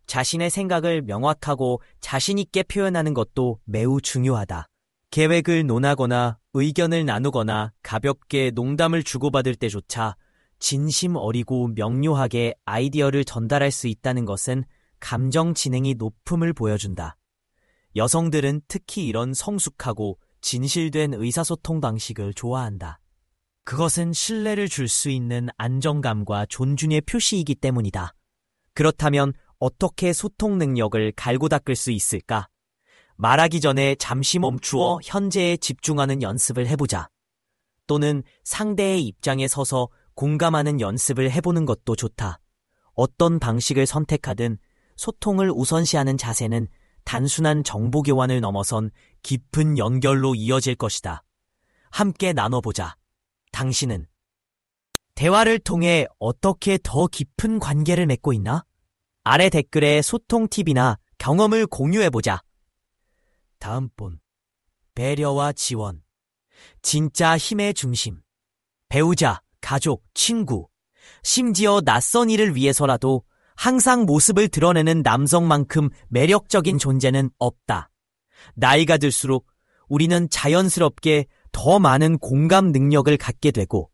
자신의 생각을 명확하고 자신 있게 표현하는 것도 매우 중요하다. 계획을 논하거나 의견을 나누거나 가볍게 농담을 주고받을 때조차 진심 어리고 명료하게 아이디어를 전달할 수 있다는 것은 감정 지능이 높음을 보여준다. 여성들은 특히 이런 성숙하고 진실된 의사소통 방식을 좋아한다. 그것은 신뢰를 줄 수 있는 안정감과 존중의 표시이기 때문이다. 그렇다면 어떻게 소통 능력을 갈고 닦을 수 있을까? 말하기 전에 잠시 멈추어 현재에 집중하는 연습을 해보자. 또는 상대의 입장에 서서 공감하는 연습을 해보는 것도 좋다. 어떤 방식을 선택하든 소통을 우선시하는 자세는 단순한 정보 교환을 넘어선 깊은 연결로 이어질 것이다. 함께 나눠보자. 당신은 대화를 통해 어떻게 더 깊은 관계를 맺고 있나? 아래 댓글에 소통 팁이나 경험을 공유해보자. 다음 본. 배려와 지원. 진짜 힘의 중심. 배우자, 가족, 친구, 심지어 낯선 이를 위해서라도 항상 모습을 드러내는 남성만큼 매력적인 존재는 없다. 나이가 들수록 우리는 자연스럽게 더 많은 공감 능력을 갖게 되고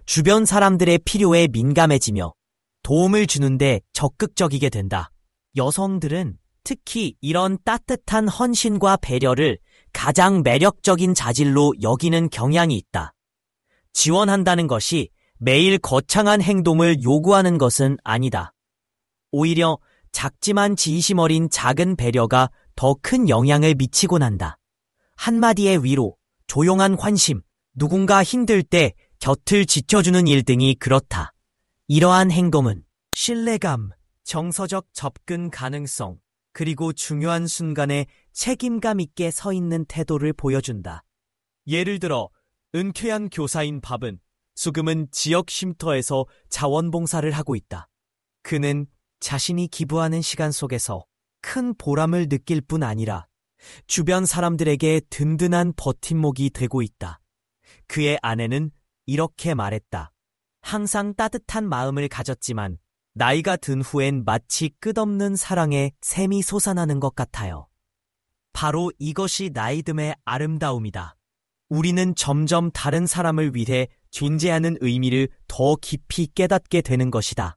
주변 사람들의 필요에 민감해지며 도움을 주는데 적극적이게 된다. 여성들은 특히 이런 따뜻한 헌신과 배려를 가장 매력적인 자질로 여기는 경향이 있다. 지원한다는 것이 매일 거창한 행동을 요구하는 것은 아니다. 오히려 작지만 진심 어린 작은 배려가 더 큰 영향을 미치곤 한다. 한마디의 위로, 조용한 관심, 누군가 힘들 때 곁을 지켜주는 일 등이 그렇다. 이러한 행동은 신뢰감, 정서적 접근 가능성, 그리고 중요한 순간에 책임감 있게 서 있는 태도를 보여준다. 예를 들어 은퇴한 교사인 밥은 수금은 지역 쉼터에서 자원봉사를 하고 있다. 그는 자신이 기부하는 시간 속에서 큰 보람을 느낄 뿐 아니라 주변 사람들에게 든든한 버팀목이 되고 있다. 그의 아내는 이렇게 말했다. 항상 따뜻한 마음을 가졌지만 나이가 든 후엔 마치 끝없는 사랑에 샘이 솟아나는 것 같아요. 바로 이것이 나이듦의 아름다움이다. 우리는 점점 다른 사람을 위해 존재하는 의미를 더 깊이 깨닫게 되는 것이다.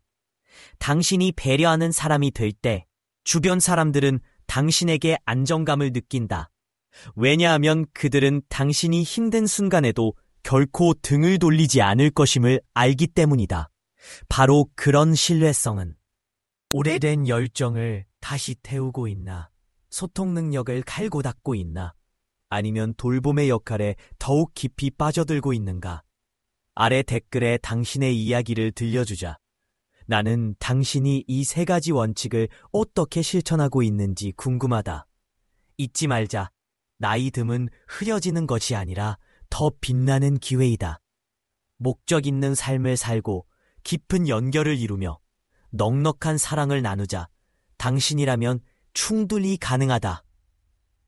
당신이 배려하는 사람이 될 때 주변 사람들은 당신에게 안정감을 느낀다. 왜냐하면 그들은 당신이 힘든 순간에도 결코 등을 돌리지 않을 것임을 알기 때문이다. 바로 그런 신뢰성은 오래된 열정을 다시 태우고 있나, 소통 능력을 갈고 닦고 있나, 아니면 돌봄의 역할에 더욱 깊이 빠져들고 있는가? 아래 댓글에 당신의 이야기를 들려주자. 나는 당신이 이 세 가지 원칙을 어떻게 실천하고 있는지 궁금하다. 잊지 말자. 나이 듦은 흐려지는 것이 아니라 더 빛나는 기회이다. 목적 있는 삶을 살고 깊은 연결을 이루며 넉넉한 사랑을 나누자. 당신이라면 충분히 가능하다.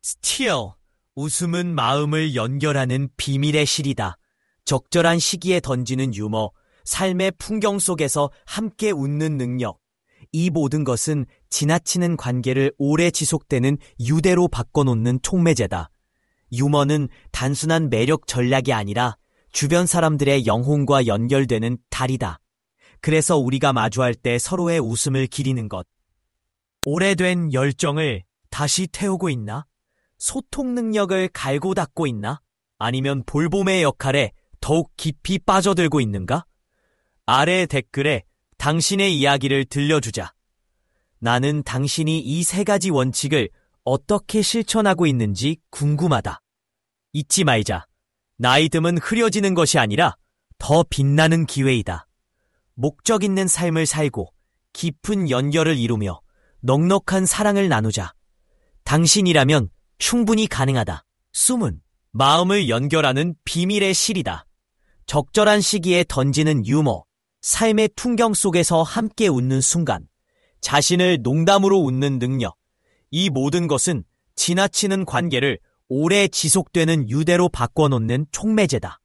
Still, 웃음은 마음을 연결하는 비밀의 실이다. 적절한 시기에 던지는 유머, 삶의 풍경 속에서 함께 웃는 능력. 이 모든 것은 지나치는 관계를 오래 지속되는 유대로 바꿔놓는 촉매제다. 유머는 단순한 매력 전략이 아니라 주변 사람들의 영혼과 연결되는 다리다. 그래서 우리가 마주할 때 서로의 웃음을 기리는 것. 오래된 열정을 다시 태우고 있나? 소통 능력을 갈고 닦고 있나? 아니면 볼봄의 역할에 더욱 깊이 빠져들고 있는가? 아래 댓글에 당신의 이야기를 들려주자. 나는 당신이 이 세 가지 원칙을 어떻게 실천하고 있는지 궁금하다. 잊지 말자. 나이듦은 흐려지는 것이 아니라 더 빛나는 기회이다. 목적 있는 삶을 살고 깊은 연결을 이루며 넉넉한 사랑을 나누자. 당신이라면 충분히 가능하다. 숨은 마음을 연결하는 비밀의 실이다. 적절한 시기에 던지는 유머, 삶의 풍경 속에서 함께 웃는 순간, 자신을 농담으로 웃는 능력, 이 모든 것은 지나치는 관계를 오래 지속되는 유대로 바꿔놓는 촉매제다.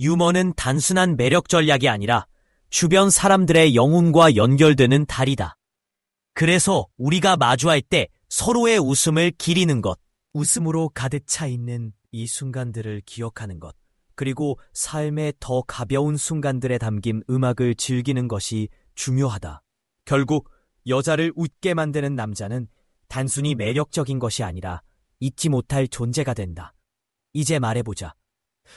유머는 단순한 매력 전략이 아니라 주변 사람들의 영혼과 연결되는 다리다. 그래서 우리가 마주할 때 서로의 웃음을 기리는 것, 웃음으로 가득 차 있는 이 순간들을 기억하는 것, 그리고 삶의 더 가벼운 순간들에 담긴 음악을 즐기는 것이 중요하다. 결국 여자를 웃게 만드는 남자는 단순히 매력적인 것이 아니라 잊지 못할 존재가 된다. 이제 말해보자.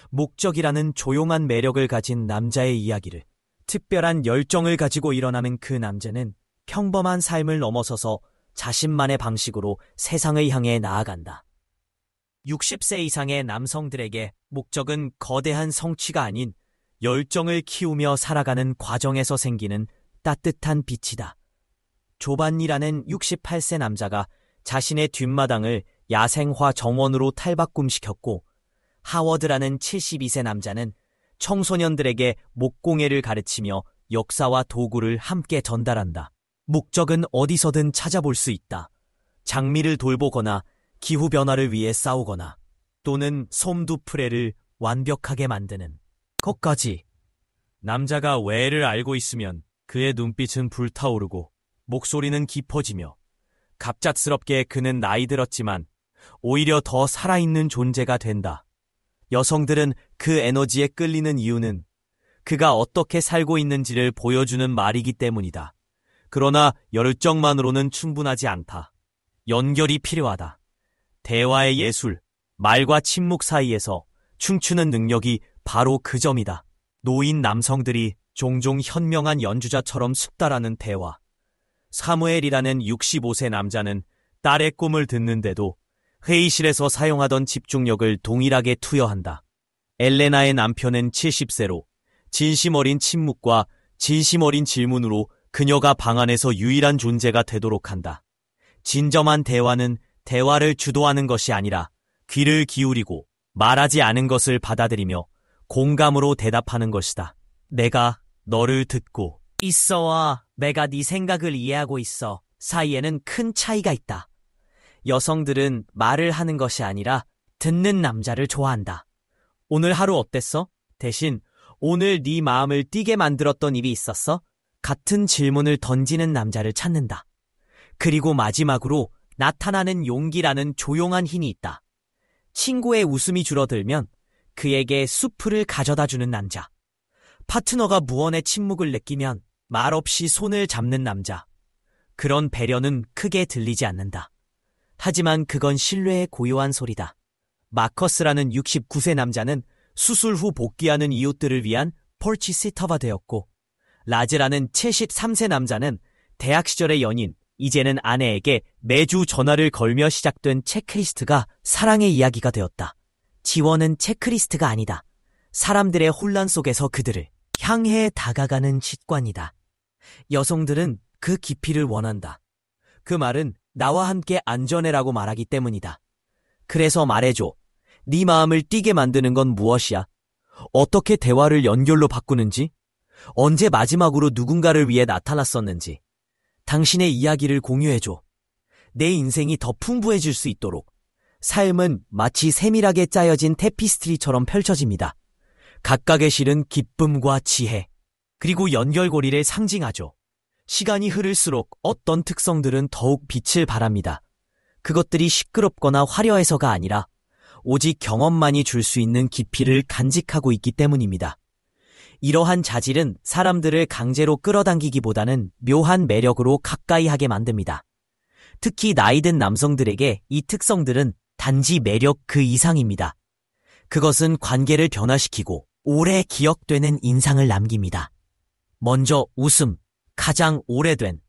목적이라는 조용한 매력을 가진 남자의 이야기를, 특별한 열정을 가지고 일어나는 그 남자는 평범한 삶을 넘어서서 자신만의 방식으로 세상을 향해 나아간다. 60세 이상의 남성들에게 목적은 거대한 성취가 아닌 열정을 키우며 살아가는 과정에서 생기는 따뜻한 빛이다. 조반니라는 68세 남자가 자신의 뒷마당을 야생화 정원으로 탈바꿈시켰고, 하워드라는 72세 남자는 청소년들에게 목공예를 가르치며 역사와 도구를 함께 전달한다. 목적은 어디서든 찾아볼 수 있다. 장미를 돌보거나 기후변화를 위해 싸우거나 또는 솜두프레를 완벽하게 만드는 것까지. 남자가 왜를 알고 있으면 그의 눈빛은 불타오르고 목소리는 깊어지며 갑작스럽게 그는 나이 들었지만 오히려 더 살아있는 존재가 된다. 여성들은 그 에너지에 끌리는 이유는 그가 어떻게 살고 있는지를 보여주는 말이기 때문이다. 그러나 열정만으로는 충분하지 않다. 연결이 필요하다. 대화의 예술, 말과 침묵 사이에서 춤추는 능력이 바로 그 점이다. 노인 남성들이 종종 현명한 연주자처럼 숙달하는 대화. 사무엘이라는 65세 남자는 딸의 꿈을 듣는데도 회의실에서 사용하던 집중력을 동일하게 투여한다. 엘레나의 남편은 70세로 진심 어린 침묵과 진심 어린 질문으로 그녀가 방 안에서 유일한 존재가 되도록 한다. 진정한 대화는 대화를 주도하는 것이 아니라 귀를 기울이고 말하지 않은 것을 받아들이며 공감으로 대답하는 것이다. 내가 너를 듣고 있어와 내가 네 생각을 이해하고 있어 사이에는 큰 차이가 있다. 여성들은 말을 하는 것이 아니라 듣는 남자를 좋아한다. 오늘 하루 어땠어? 대신 오늘 네 마음을 뛰게 만들었던 일이 있었어? 같은 질문을 던지는 남자를 찾는다. 그리고 마지막으로 나타나는 용기라는 조용한 힘이 있다. 친구의 웃음이 줄어들면 그에게 수프를 가져다주는 남자. 파트너가 무언의 침묵을 느끼면 말없이 손을 잡는 남자. 그런 배려는 크게 들리지 않는다. 하지만 그건 신뢰의 고요한 소리다. 마커스라는 69세 남자는 수술 후 복귀하는 이웃들을 위한 폴치시터가 되었고, 라즈라는 73세 남자는 대학 시절의 연인, 이제는 아내에게 매주 전화를 걸며 시작된 체크리스트가 사랑의 이야기가 되었다. 지원은 체크리스트가 아니다. 사람들의 혼란 속에서 그들을 향해 다가가는 직관이다. 여성들은 그 깊이를 원한다. 그 말은 나와 함께 안전해라고 말하기 때문이다. 그래서 말해줘. 네 마음을 뛰게 만드는 건 무엇이야? 어떻게 대화를 연결로 바꾸는지? 언제 마지막으로 누군가를 위해 나타났었는지? 당신의 이야기를 공유해줘. 내 인생이 더 풍부해질 수 있도록. 삶은 마치 세밀하게 짜여진 테피스트리처럼 펼쳐집니다. 각각의 실은 기쁨과 지혜, 그리고 연결고리를 상징하죠. 시간이 흐를수록 어떤 특성들은 더욱 빛을 발합니다. 그것들이 시끄럽거나 화려해서가 아니라 오직 경험만이 줄 수 있는 깊이를 간직하고 있기 때문입니다. 이러한 자질은 사람들을 강제로 끌어당기기보다는 묘한 매력으로 가까이 하게 만듭니다. 특히 나이든 남성들에게 이 특성들은 단지 매력 그 이상입니다. 그것은 관계를 변화시키고 오래 기억되는 인상을 남깁니다. 먼저 웃음, 가장 오래된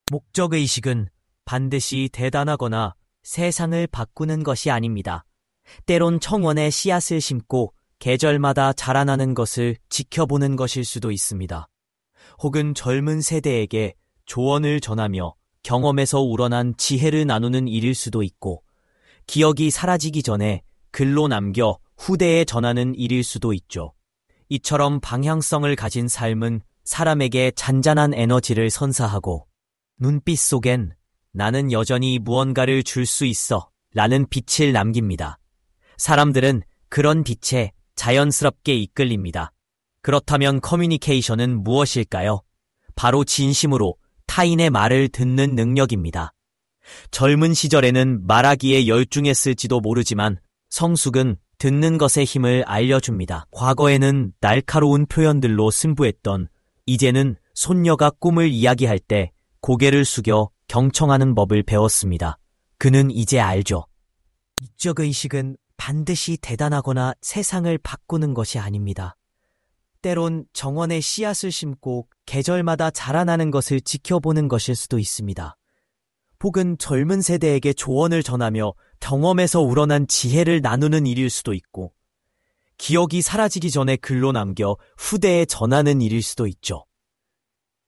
목적의식은 반드시 대단하거나 세상을 바꾸는 것이 아닙니다. 때론 청원의 씨앗을 심고 계절마다 자라나는 것을 지켜보는 것일 수도 있습니다. 혹은 젊은 세대에게 조언을 전하며 경험에서 우러난 지혜를 나누는 일일 수도 있고, 기억이 사라지기 전에 글로 남겨 후대에 전하는 일일 수도 있죠. 이처럼 방향성을 가진 삶은 사람에게 잔잔한 에너지를 선사하고, 눈빛 속엔 나는 여전히 무언가를 줄 수 있어 라는 빛을 남깁니다. 사람들은 그런 빛에 자연스럽게 이끌립니다. 그렇다면 커뮤니케이션은 무엇일까요? 바로 진심으로 타인의 말을 듣는 능력입니다. 젊은 시절에는 말하기에 열중했을지도 모르지만 성숙은 듣는 것의 힘을 알려줍니다. 과거에는 날카로운 표현들로 승부했던, 이제는 손녀가 꿈을 이야기할 때 고개를 숙여 경청하는 법을 배웠습니다. 그는 이제 알죠. 목적의식은 반드시 대단하거나 세상을 바꾸는 것이 아닙니다. 때론 정원의 씨앗을 심고 계절마다 자라나는 것을 지켜보는 것일 수도 있습니다. 혹은 젊은 세대에게 조언을 전하며 경험에서 우러난 지혜를 나누는 일일 수도 있고, 기억이 사라지기 전에 글로 남겨 후대에 전하는 일일 수도 있죠.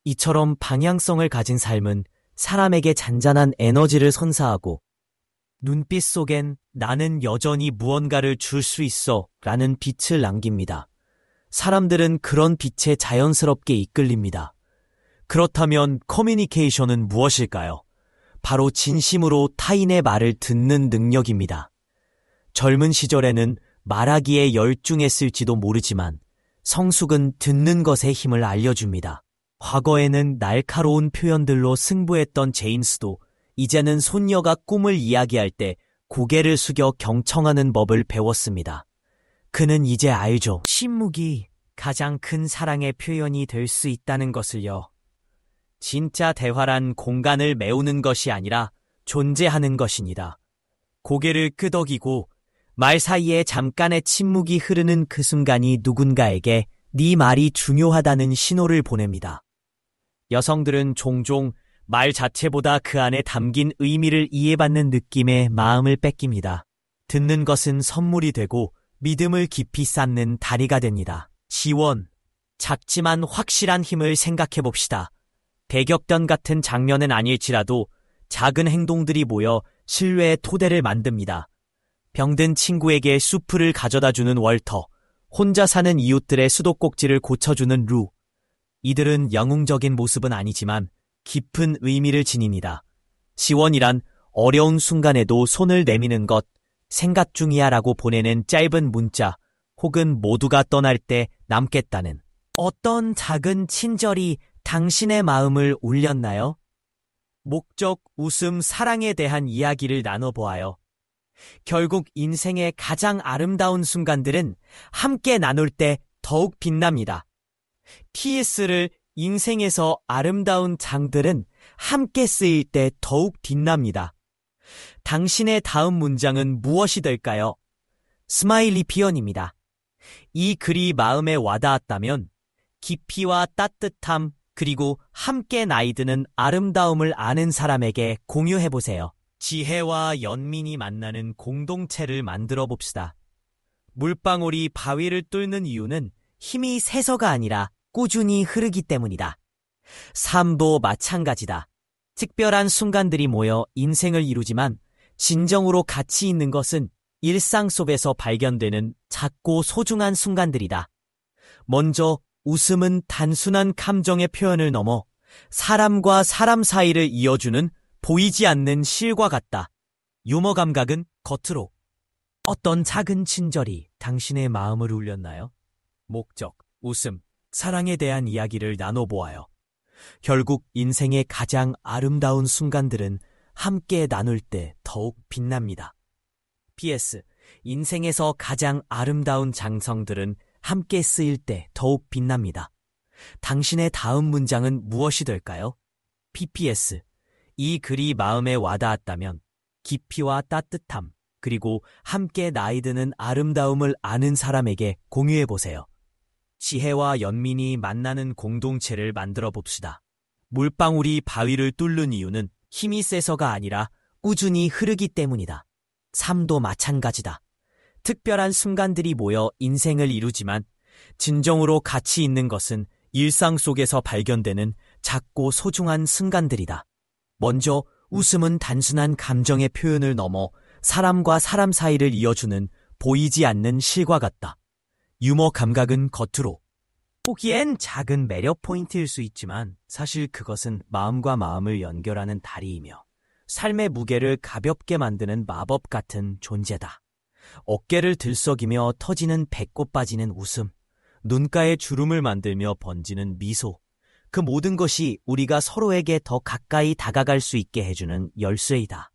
이처럼 방향성을 가진 삶은 사람에게 잔잔한 에너지를 선사하고, 눈빛 속엔 나는 여전히 무언가를 줄 수 있어 라는 빛을 남깁니다. 사람들은 그런 빛에 자연스럽게 이끌립니다. 그렇다면 커뮤니케이션은 무엇일까요? 바로 진심으로 타인의 말을 듣는 능력입니다. 젊은 시절에는 말하기에 열중했을지도 모르지만 성숙은 듣는 것의 힘을 알려줍니다. 과거에는 날카로운 표현들로 승부했던 제임스도 이제는 손녀가 꿈을 이야기할 때 고개를 숙여 경청하는 법을 배웠습니다. 그는 이제 알죠. 침묵이 가장 큰 사랑의 표현이 될 수 있다는 것을요. 진짜 대화란 공간을 메우는 것이 아니라 존재하는 것입니다. 고개를 끄덕이고 말 사이에 잠깐의 침묵이 흐르는 그 순간이 누군가에게 네 말이 중요하다는 신호를 보냅니다. 여성들은 종종 말 자체보다 그 안에 담긴 의미를 이해받는 느낌에 마음을 뺏깁니다. 듣는 것은 선물이 되고 믿음을 깊이 쌓는 다리가 됩니다. 지원, 작지만 확실한 힘을 생각해 봅시다. 대격변 같은 장면은 아닐지라도 작은 행동들이 모여 신뢰의 토대를 만듭니다. 병든 친구에게 수프를 가져다주는 월터, 혼자 사는 이웃들의 수도꼭지를 고쳐주는 루. 이들은 영웅적인 모습은 아니지만 깊은 의미를 지닙니다. 지원이란 어려운 순간에도 손을 내미는 것, 생각 중이야 라고 보내는 짧은 문자, 혹은 모두가 떠날 때 남겠다는 어떤 작은 친절이 당신의 마음을 울렸나요? 목적, 웃음, 사랑에 대한 이야기를 나눠보아요. 결국 인생의 가장 아름다운 순간들은 함께 나눌 때 더욱 빛납니다. TS를 인생에서 아름다운 장들은 함께 쓰일 때 더욱 빛납니다. 당신의 다음 문장은 무엇이 될까요? 스마일리 피언입니다. 이 글이 마음에 와닿았다면 깊이와 따뜻함 그리고 함께 나이 드는 아름다움을 아는 사람에게 공유해보세요. 지혜와 연민이 만나는 공동체를 만들어 봅시다. 물방울이 바위를 뚫는 이유는 힘이 세서가 아니라 꾸준히 흐르기 때문이다. 삶도 마찬가지다. 특별한 순간들이 모여 인생을 이루지만 진정으로 가치 있는 것은 일상 속에서 발견되는 작고 소중한 순간들이다. 먼저 웃음은 단순한 감정의 표현을 넘어 사람과 사람 사이를 이어주는 보이지 않는 실과 같다. 유머 감각은 겉으로. 어떤 작은 친절이 당신의 마음을 울렸나요? 목적, 웃음, 사랑에 대한 이야기를 나눠보아요. 결국 인생의 가장 아름다운 순간들은 함께 나눌 때 더욱 빛납니다. PS. 인생에서 가장 아름다운 장성들은 함께 쓰일 때 더욱 빛납니다. 당신의 다음 문장은 무엇이 될까요? PPS. 이 글이 마음에 와닿았다면 깊이와 따뜻함, 그리고 함께 나이 드는 아름다움을 아는 사람에게 공유해보세요. 지혜와 연민이 만나는 공동체를 만들어 봅시다. 물방울이 바위를 뚫는 이유는 힘이 세서가 아니라 꾸준히 흐르기 때문이다. 삶도 마찬가지다. 특별한 순간들이 모여 인생을 이루지만 진정으로 가치 있는 것은 일상 속에서 발견되는 작고 소중한 순간들이다. 먼저 웃음은 단순한 감정의 표현을 넘어 사람과 사람 사이를 이어주는 보이지 않는 실과 같다. 유머 감각은 겉으로 보기엔 작은 매력 포인트일 수 있지만 사실 그것은 마음과 마음을 연결하는 다리이며 삶의 무게를 가볍게 만드는 마법 같은 존재다. 어깨를 들썩이며 터지는 배꼽 빠지는 웃음, 눈가에 주름을 만들며 번지는 미소, 그 모든 것이 우리가 서로에게 더 가까이 다가갈 수 있게 해주는 열쇠이다.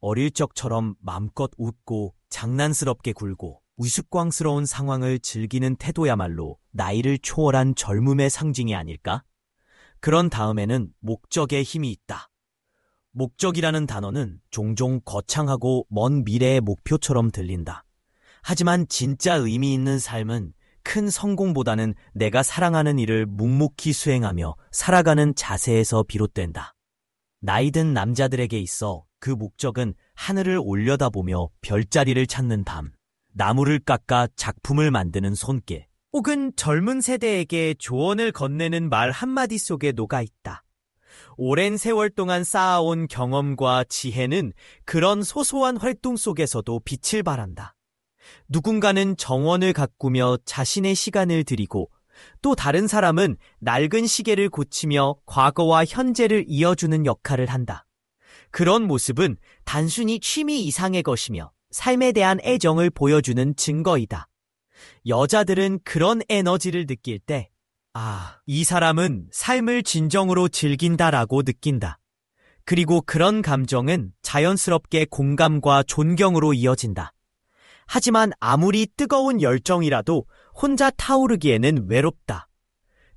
어릴 적처럼 맘껏 웃고 장난스럽게 굴고 우스꽝스러운 상황을 즐기는 태도야말로 나이를 초월한 젊음의 상징이 아닐까? 그런 다음에는 목적의 힘이 있다. 목적이라는 단어는 종종 거창하고 먼 미래의 목표처럼 들린다. 하지만 진짜 의미 있는 삶은 큰 성공보다는 내가 사랑하는 일을 묵묵히 수행하며 살아가는 자세에서 비롯된다. 나이든 남자들에게 있어 그 목적은 하늘을 올려다보며 별자리를 찾는 밤, 나무를 깎아 작품을 만드는 손길, 혹은 젊은 세대에게 조언을 건네는 말 한마디 속에 녹아있다. 오랜 세월 동안 쌓아온 경험과 지혜는 그런 소소한 활동 속에서도 빛을 발한다. 누군가는 정원을 가꾸며 자신의 시간을 들이고 또 다른 사람은 낡은 시계를 고치며 과거와 현재를 이어주는 역할을 한다. 그런 모습은 단순히 취미 이상의 것이며 삶에 대한 애정을 보여주는 증거이다. 여자들은 그런 에너지를 느낄 때 이 사람은 삶을 진정으로 즐긴다라고 느낀다. 그리고 그런 감정은 자연스럽게 공감과 존경으로 이어진다. 하지만 아무리 뜨거운 열정이라도 혼자 타오르기에는 외롭다.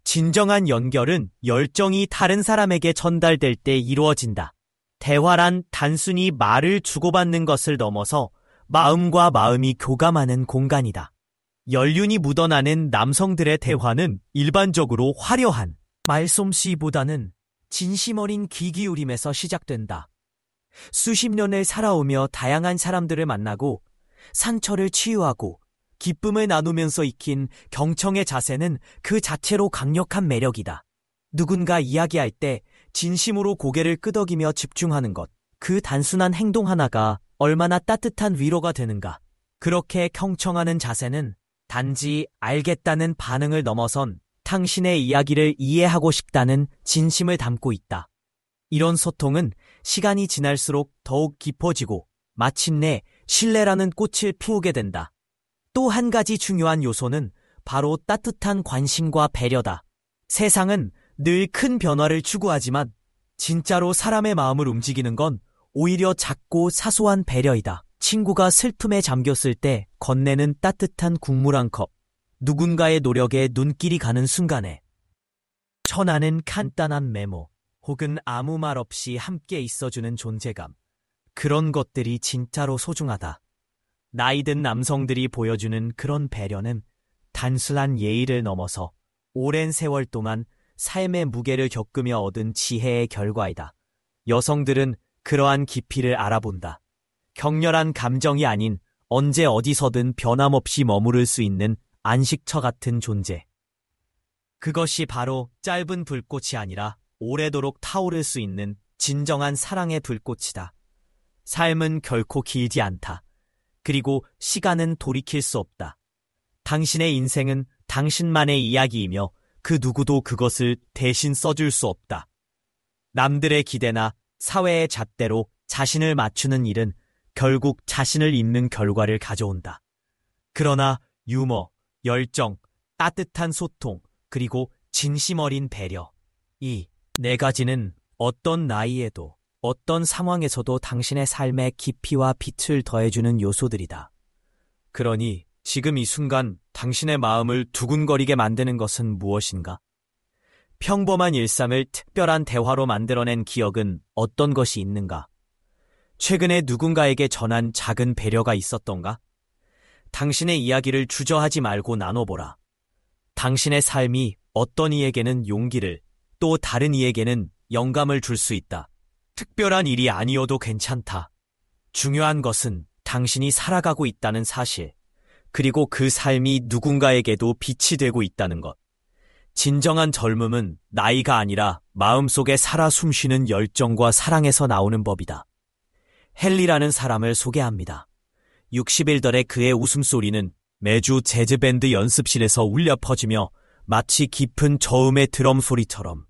진정한 연결은 열정이 다른 사람에게 전달될 때 이루어진다. 대화란 단순히 말을 주고받는 것을 넘어서 마음과 마음이 교감하는 공간이다. 연륜이 묻어나는 남성들의 대화는 일반적으로 화려한 말솜씨보다는 진심 어린 귀 기울임에서 시작된다. 수십 년을 살아오며 다양한 사람들을 만나고 상처를 치유하고 기쁨을 나누면서 익힌 경청의 자세는 그 자체로 강력한 매력이다. 누군가 이야기할 때 진심으로 고개를 끄덕이며 집중하는 것, 그 단순한 행동 하나가 얼마나 따뜻한 위로가 되는가. 그렇게 경청하는 자세는 단지 알겠다는 반응을 넘어선 당신의 이야기를 이해하고 싶다는 진심을 담고 있다. 이런 소통은 시간이 지날수록 더욱 깊어지고 마침내 신뢰라는 꽃을 피우게 된다. 또 한 가지 중요한 요소는 바로 따뜻한 관심과 배려다. 세상은 늘 큰 변화를 추구하지만 진짜로 사람의 마음을 움직이는 건 오히려 작고 사소한 배려이다. 친구가 슬픔에 잠겼을 때 건네는 따뜻한 국물 한 컵, 누군가의 노력에 눈길이 가는 순간에 전하는 간단한 메모, 혹은 아무 말 없이 함께 있어주는 존재감, 그런 것들이 진짜로 소중하다. 나이든 남성들이 보여주는 그런 배려는 단순한 예의를 넘어서 오랜 세월 동안 삶의 무게를 겪으며 얻은 지혜의 결과이다. 여성들은 그러한 깊이를 알아본다. 격렬한 감정이 아닌 언제 어디서든 변함없이 머무를 수 있는 안식처 같은 존재. 그것이 바로 짧은 불꽃이 아니라 오래도록 타오를 수 있는 진정한 사랑의 불꽃이다. 삶은 결코 길지 않다. 그리고 시간은 돌이킬 수 없다. 당신의 인생은 당신만의 이야기이며 그 누구도 그것을 대신 써줄 수 없다. 남들의 기대나 사회의 잣대로 자신을 맞추는 일은 결국 자신을 잊는 결과를 가져온다. 그러나 유머, 열정, 따뜻한 소통, 그리고 진심 어린 배려. 이 네 가지는 어떤 나이에도 어떤 상황에서도 당신의 삶에 깊이와 빛을 더해주는 요소들이다. 그러니 지금 이 순간 당신의 마음을 두근거리게 만드는 것은 무엇인가? 평범한 일상을 특별한 대화로 만들어낸 기억은 어떤 것이 있는가? 최근에 누군가에게 전한 작은 배려가 있었던가? 당신의 이야기를 주저하지 말고 나눠보라. 당신의 삶이 어떤 이에게는 용기를, 또 다른 이에게는 영감을 줄 수 있다. 특별한 일이 아니어도 괜찮다. 중요한 것은 당신이 살아가고 있다는 사실, 그리고 그 삶이 누군가에게도 빛이 되고 있다는 것. 진정한 젊음은 나이가 아니라 마음속에 살아 숨쉬는 열정과 사랑에서 나오는 법이다. 헨리라는 사람을 소개합니다. 60일달의 그의 웃음소리는 매주 재즈밴드 연습실에서 울려 퍼지며 마치 깊은 저음의 드럼 소리처럼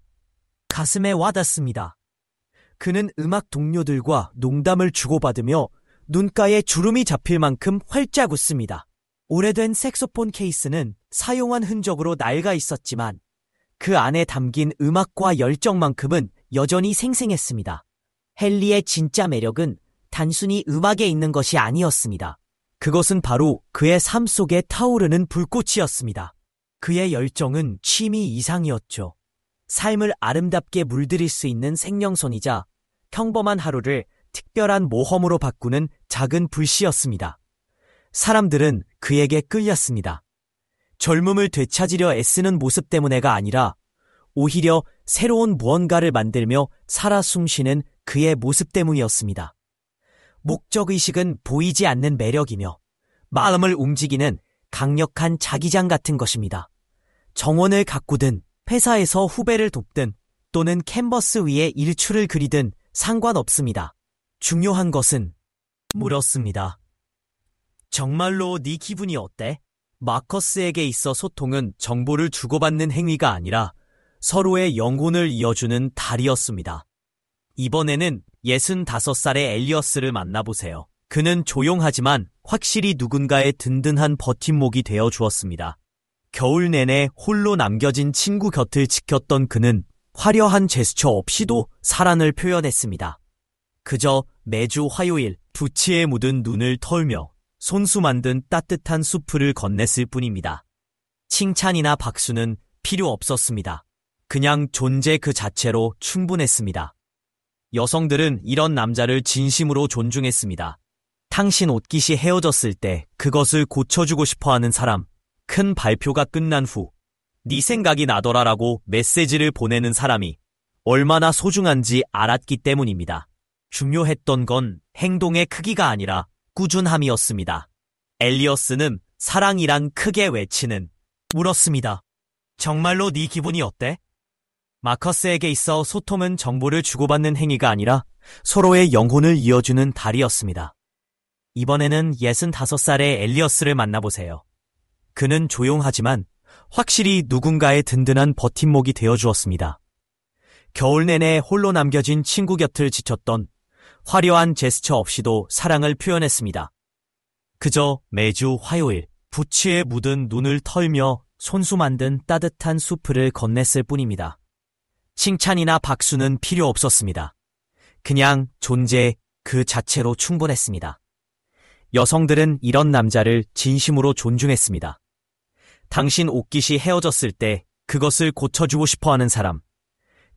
가슴에 와닿습니다. 그는 음악 동료들과 농담을 주고받으며 눈가에 주름이 잡힐 만큼 활짝 웃습니다. 오래된 색소폰 케이스는 사용한 흔적으로 낡아 있었지만 그 안에 담긴 음악과 열정만큼은 여전히 생생했습니다. 헨리의 진짜 매력은 단순히 음악에 있는 것이 아니었습니다. 그것은 바로 그의 삶 속에 타오르는 불꽃이었습니다. 그의 열정은 취미 이상이었죠. 삶을 아름답게 물들일 수 있는 생명선이자 평범한 하루를 특별한 모험으로 바꾸는 작은 불씨였습니다. 사람들은 그에게 끌렸습니다. 젊음을 되찾으려 애쓰는 모습 때문에가 아니라 오히려 새로운 무언가를 만들며 살아 숨쉬는 그의 모습 때문이었습니다. 목적의식은 보이지 않는 매력이며 마음을 움직이는 강력한 자기장 같은 것입니다. 정원을 가꾸든 회사에서 후배를 돕든 또는 캔버스 위에 일출을 그리든 상관없습니다. 중요한 것은 물었습니다. 정말로 네 기분이 어때? 마커스에게 있어 소통은 정보를 주고받는 행위가 아니라 서로의 영혼을 이어주는 달이었습니다. 이번에는 65살의 엘리어스를 만나보세요. 그는 조용하지만 확실히 누군가의 든든한 버팀목이 되어 주었습니다. 겨울 내내 홀로 남겨진 친구 곁을 지켰던 그는 화려한 제스처 없이도 사랑을 표현했습니다. 그저 매주 화요일 부치에 묻은 눈을 털며 손수 만든 따뜻한 수프를 건넸을 뿐입니다. 칭찬이나 박수는 필요 없었습니다. 그냥 존재 그 자체로 충분했습니다. 여성들은 이런 남자를 진심으로 존중했습니다. 당신 옷깃이 헤어졌을 때 그것을 고쳐주고 싶어하는 사람, 큰 발표가 끝난 후 네 생각이 나더라라고 메시지를 보내는 사람이 얼마나 소중한지 알았기 때문입니다. 중요했던 건 행동의 크기가 아니라 꾸준함이었습니다. 엘리어스는 사랑이란 크게 외치는 물었습니다. 정말로 네 기분이 어때? 마커스에게 있어 소통은 정보를 주고받는 행위가 아니라 서로의 영혼을 이어주는 달이었습니다. 이번에는 65살의 엘리어스를 만나보세요. 그는 조용하지만 확실히 누군가의 든든한 버팀목이 되어주었습니다. 겨울 내내 홀로 남겨진 친구 곁을 지켰던 화려한 제스처 없이도 사랑을 표현했습니다. 그저 매주 화요일 부치에 묻은 눈을 털며 손수 만든 따뜻한 수프를 건넸을 뿐입니다. 칭찬이나 박수는 필요 없었습니다. 그냥 존재 그 자체로 충분했습니다. 여성들은 이런 남자를 진심으로 존중했습니다. 당신 옷깃이 헤어졌을 때 그것을 고쳐주고 싶어하는 사람,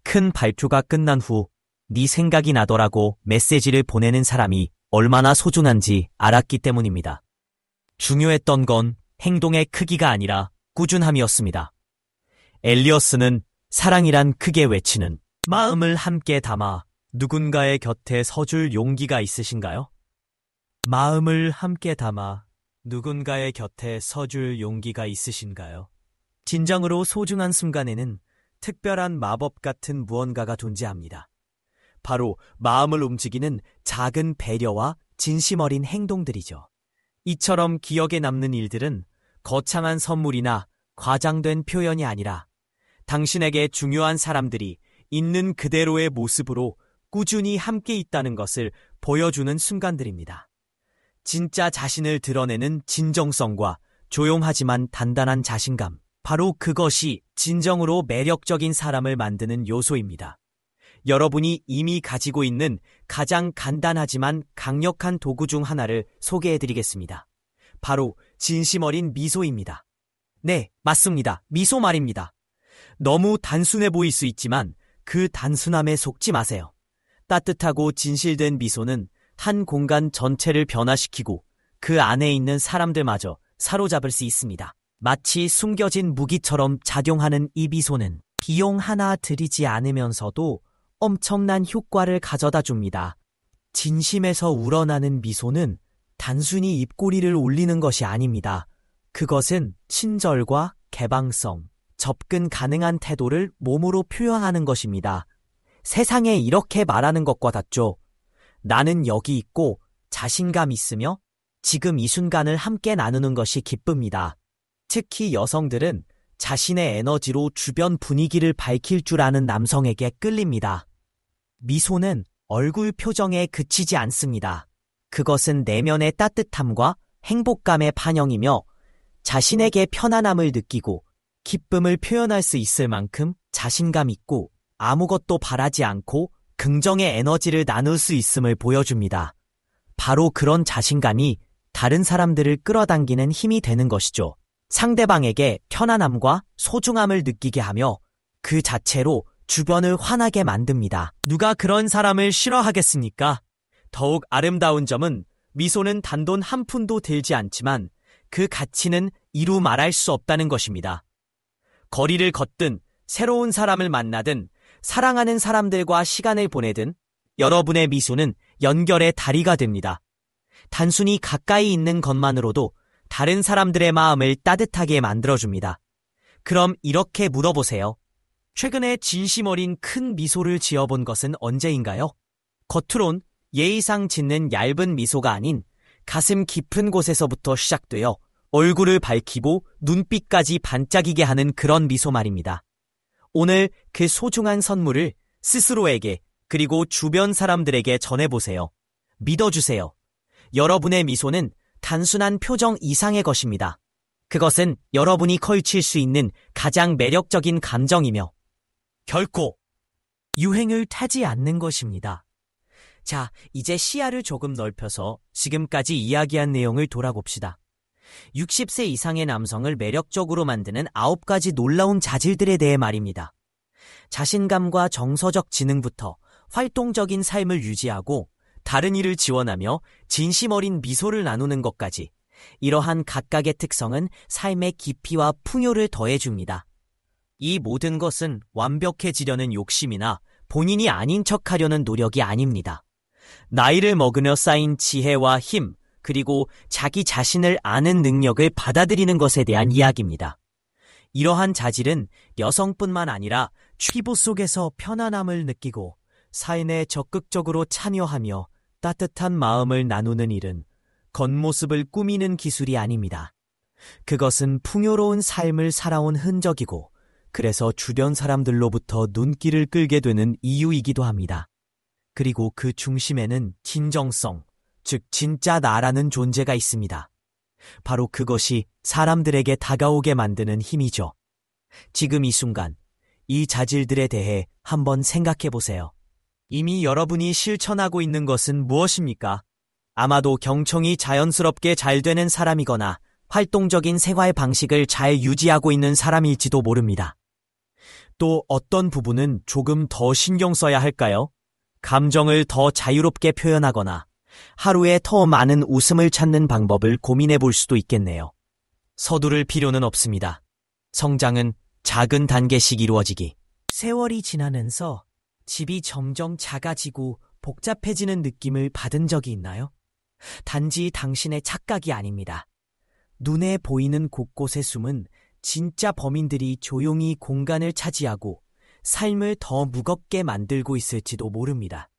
큰 발표가 끝난 후 네 생각이 나더라고 메시지를 보내는 사람이 얼마나 소중한지 알았기 때문입니다. 중요했던 건 행동의 크기가 아니라 꾸준함이었습니다. 엘리어스는 사랑이란 크게 외치는 마음을 함께 담아 누군가의 곁에 서줄 용기가 있으신가요? 마음을 함께 담아 누군가의 곁에 서줄 용기가 있으신가요? 진정으로 소중한 순간에는 특별한 마법 같은 무언가가 존재합니다. 바로 마음을 움직이는 작은 배려와 진심 어린 행동들이죠. 이처럼 기억에 남는 일들은 거창한 선물이나 과장된 표현이 아니라 당신에게 중요한 사람들이 있는 그대로의 모습으로 꾸준히 함께 있다는 것을 보여주는 순간들입니다. 진짜 자신을 드러내는 진정성과 조용하지만 단단한 자신감, 바로 그것이 진정으로 매력적인 사람을 만드는 요소입니다. 여러분이 이미 가지고 있는 가장 간단하지만 강력한 도구 중 하나를 소개해드리겠습니다. 바로 진심 어린 미소입니다. 네, 맞습니다. 미소 말입니다. 너무 단순해 보일 수 있지만 그 단순함에 속지 마세요. 따뜻하고 진실된 미소는 한 공간 전체를 변화시키고 그 안에 있는 사람들마저 사로잡을 수 있습니다. 마치 숨겨진 무기처럼 작용하는 이 미소는 비용 하나 들이지 않으면서도 엄청난 효과를 가져다 줍니다. 진심에서 우러나는 미소는 단순히 입꼬리를 올리는 것이 아닙니다. 그것은 친절과 개방성, 접근 가능한 태도를 몸으로 표현하는 것입니다. 세상에 이렇게 말하는 것과 같죠. 나는 여기 있고 자신감 있으며 지금 이 순간을 함께 나누는 것이 기쁩니다. 특히 여성들은 자신의 에너지로 주변 분위기를 밝힐 줄 아는 남성에게 끌립니다. 미소는 얼굴 표정에 그치지 않습니다. 그것은 내면의 따뜻함과 행복감의 반영이며 자신에게 편안함을 느끼고 기쁨을 표현할 수 있을 만큼 자신감 있고 아무것도 바라지 않고 긍정의 에너지를 나눌 수 있음을 보여줍니다. 바로 그런 자신감이 다른 사람들을 끌어당기는 힘이 되는 것이죠. 상대방에게 편안함과 소중함을 느끼게 하며 그 자체로 주변을 환하게 만듭니다. 누가 그런 사람을 싫어하겠습니까? 더욱 아름다운 점은 미소는 단돈 한 푼도 들지 않지만 그 가치는 이루 말할 수 없다는 것입니다. 거리를 걷든 새로운 사람을 만나든 사랑하는 사람들과 시간을 보내든 여러분의 미소는 연결의 다리가 됩니다. 단순히 가까이 있는 것만으로도 다른 사람들의 마음을 따뜻하게 만들어줍니다. 그럼 이렇게 물어보세요. 최근에 진심 어린 큰 미소를 지어본 것은 언제인가요? 겉으론 예의상 짓는 얇은 미소가 아닌 가슴 깊은 곳에서부터 시작되어 얼굴을 밝히고 눈빛까지 반짝이게 하는 그런 미소 말입니다. 오늘 그 소중한 선물을 스스로에게 그리고 주변 사람들에게 전해보세요. 믿어주세요. 여러분의 미소는 단순한 표정 이상의 것입니다. 그것은 여러분이 걸칠 수 있는 가장 매력적인 감정이며 결코 유행을 타지 않는 것입니다. 자, 이제 시야를 조금 넓혀서 지금까지 이야기한 내용을 돌아봅시다. 60세 이상의 남성을 매력적으로 만드는 9가지 놀라운 자질들에 대해 말입니다. 자신감과 정서적 지능부터 활동적인 삶을 유지하고 다른 일을 지원하며 진심 어린 미소를 나누는 것까지 이러한 각각의 특성은 삶의 깊이와 풍요를 더해줍니다. 이 모든 것은 완벽해지려는 욕심이나 본인이 아닌 척하려는 노력이 아닙니다. 나이를 먹으며 쌓인 지혜와 힘, 그리고 자기 자신을 아는 능력을 받아들이는 것에 대한 이야기입니다. 이러한 자질은 여성뿐만 아니라 피부 속에서 편안함을 느끼고 삶에 적극적으로 참여하며 따뜻한 마음을 나누는 일은 겉모습을 꾸미는 기술이 아닙니다. 그것은 풍요로운 삶을 살아온 흔적이고 그래서 주변 사람들로부터 눈길을 끌게 되는 이유이기도 합니다. 그리고 그 중심에는 진정성, 즉 진짜 나라는 존재가 있습니다. 바로 그것이 사람들에게 다가오게 만드는 힘이죠. 지금 이 순간 이 자질들에 대해 한번 생각해 보세요. 이미 여러분이 실천하고 있는 것은 무엇입니까? 아마도 경청이 자연스럽게 잘 되는 사람이거나 활동적인 생활 방식을 잘 유지하고 있는 사람일지도 모릅니다. 또 어떤 부분은 조금 더 신경 써야 할까요? 감정을 더 자유롭게 표현하거나 하루에 더 많은 웃음을 찾는 방법을 고민해 볼 수도 있겠네요. 서두를 필요는 없습니다. 성장은 작은 단계씩 이루어지기. 세월이 지나면서 집이 점점 작아지고 복잡해지는 느낌을 받은 적이 있나요? 단지 당신의 착각이 아닙니다. 눈에 보이는 곳곳에 숨은 진짜 범인들이 조용히 공간을 차지하고 삶을 더 무겁게 만들고 있을지도 모릅니다.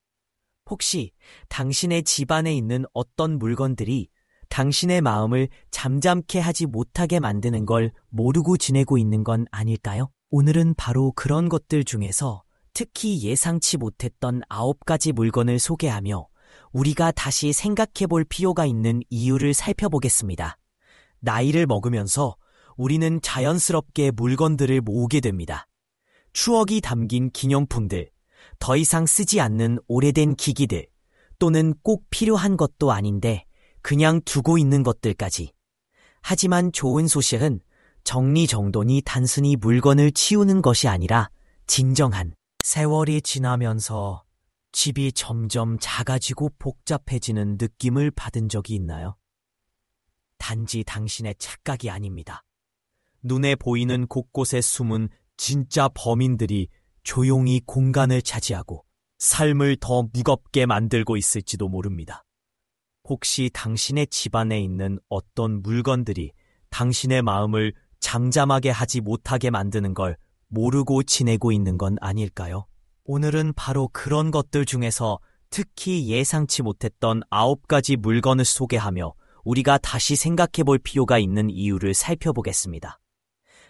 혹시 당신의 집안에 있는 어떤 물건들이 당신의 마음을 잠잠케 하지 못하게 만드는 걸 모르고 지내고 있는 건 아닐까요? 오늘은 바로 그런 것들 중에서 특히 예상치 못했던 9가지 물건을 소개하며 우리가 다시 생각해 볼 필요가 있는 이유를 살펴보겠습니다. 나이를 먹으면서 우리는 자연스럽게 물건들을 모으게 됩니다. 추억이 담긴 기념품들, 더 이상 쓰지 않는 오래된 기기들, 또는 꼭 필요한 것도 아닌데 그냥 두고 있는 것들까지. 하지만 좋은 소식은 정리정돈이 단순히 물건을 치우는 것이 아니라 진정한 세월이 지나면서 집이 점점 작아지고 복잡해지는 느낌을 받은 적이 있나요? 단지 당신의 착각이 아닙니다. 눈에 보이는 곳곳에 숨은 진짜 범인들이 조용히 공간을 차지하고 삶을 더 무겁게 만들고 있을지도 모릅니다. 혹시 당신의 집안에 있는 어떤 물건들이 당신의 마음을 잠잠하게 하지 못하게 만드는 걸 모르고 지내고 있는 건 아닐까요? 오늘은 바로 그런 것들 중에서 특히 예상치 못했던 9가지 물건을 소개하며 우리가 다시 생각해 볼 필요가 있는 이유를 살펴보겠습니다.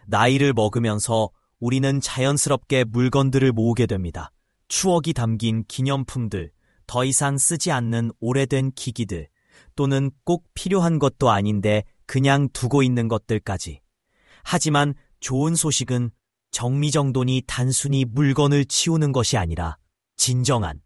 나이를 먹으면서 우리는 자연스럽게 물건들을 모으게 됩니다. 추억이 담긴 기념품들, 더 이상 쓰지 않는 오래된 기기들, 또는 꼭 필요한 것도 아닌데 그냥 두고 있는 것들까지. 하지만 좋은 소식은 정리정돈이 단순히 물건을 치우는 것이 아니라 진정한